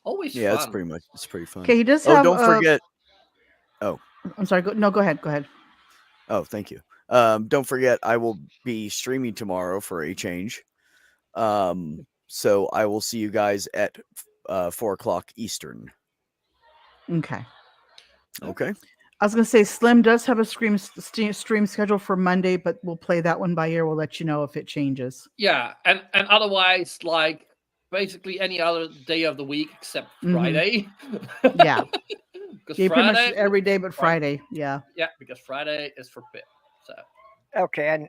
always Yeah, fun. it's pretty fun. Okay, he does Oh, have. don't forget. I'm sorry. Go ahead. Go ahead. Oh, thank you. Don't forget, I will be streaming tomorrow for a change. So I will see you guys at 4:00 Eastern. Okay. Okay. I was gonna say Slim does have a stream scheduled for Monday, but we'll play that one by ear. We'll let you know if it changes. Yeah, and otherwise, like basically any other day of the week except Friday. Yeah. Because Yeah, pretty much Friday, every day but Friday. Yeah. yeah, because Friday is for Pip. So Okay, and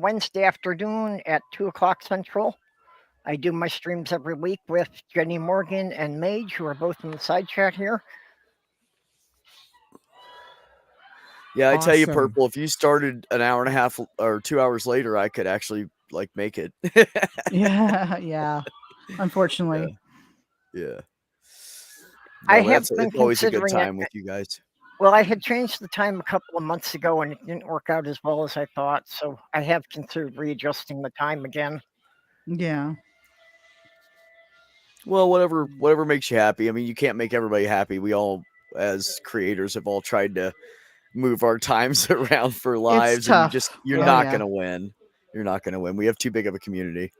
Wednesday afternoon at 2:00 Central, I do my streams every week with Jenny Morgan and Mage, who are both in the side chat here. Yeah, I tell you, Awesome. Purple, if you started an hour and a half or 2 hours later, I could actually like make it. Yeah. Yeah. Unfortunately. Yeah. I No, have it's been always a good considering it. time with you guys. Well, I had changed the time a couple of months ago, and it didn't work out as well as I thought. So I have considered readjusting the time again. Yeah. Well, whatever makes you happy. I mean, you can't make everybody happy. We all, as creators, have all tried to move our times around for lives, tough. and you're Oh, not yeah. gonna win. You're not gonna win. We have too big of a community.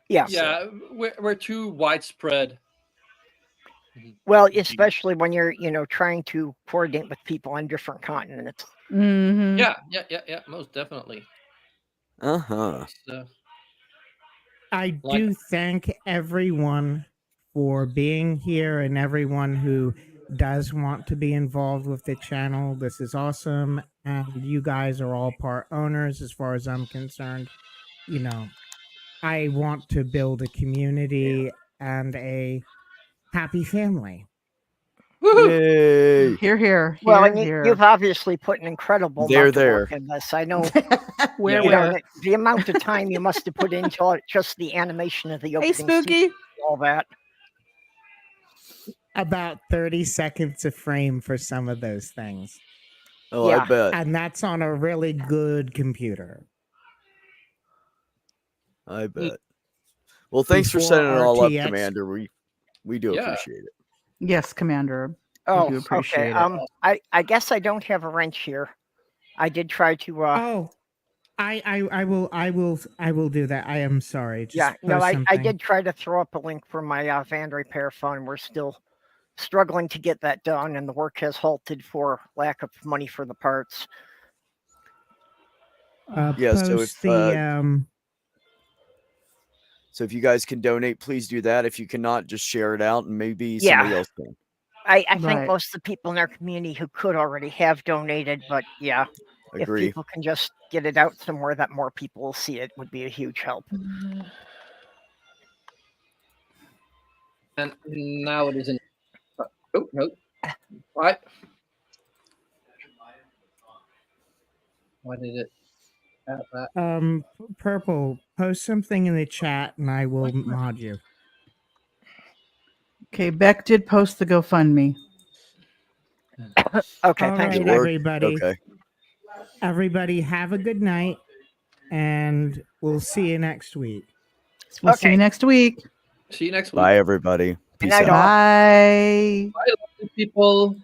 Yeah. yeah, we're too widespread. Well, especially when you're, trying to coordinate with people on different continents. Mm-hmm. Yeah, most definitely. Uh-huh. So, I Like- do thank everyone for being here and everyone who does want to be involved with the channel. This is awesome. And you guys are all part owners as far as I'm concerned. You know, I want to build a community and a happy family. Yay! Here, here. Well, Here, and here. you've obviously put an incredible There, amount of work there. in this. I know, Where, Yeah. where? the amount of time you must have put into just the animation of the Hey, opening Spooky. sequence, all that. about 30 seconds a frame for some of those things. Oh, I Yeah. bet. And that's on a really good computer. I bet. Well, thanks for Before setting it all up, RTX Commander. We do Yeah. appreciate it. Yes, Commander. Oh, do okay. appreciate it. I guess I don't have a wrench here. I did try to. Oh, I will do that. I am sorry. Just Yeah, no, post I something. did try to throw up a link for my Van Repair Fund. We're still struggling to get that done, and the work has halted for lack of money for the parts. Yeah, so Post the so if you guys can donate, please do that. If you cannot, just share it out, and maybe Yeah. somebody else can. I think Right. most of the people in our community who could already have donated, but yeah, if Agree. people can just get it out somewhere that more people will see it, would be a huge help. And now it is in. Oh no! What? Why did it? That? Purple, post something in the chat and I will mod you. Okay, Beck did post the GoFundMe. Okay, All thanks, right, Beck. everybody. Okay. Everybody have a good night and we'll see you next week. We'll see you Okay. next week. See you next week. Bye, everybody. Good Peace night, out. all. Bye. Bye, lovely people.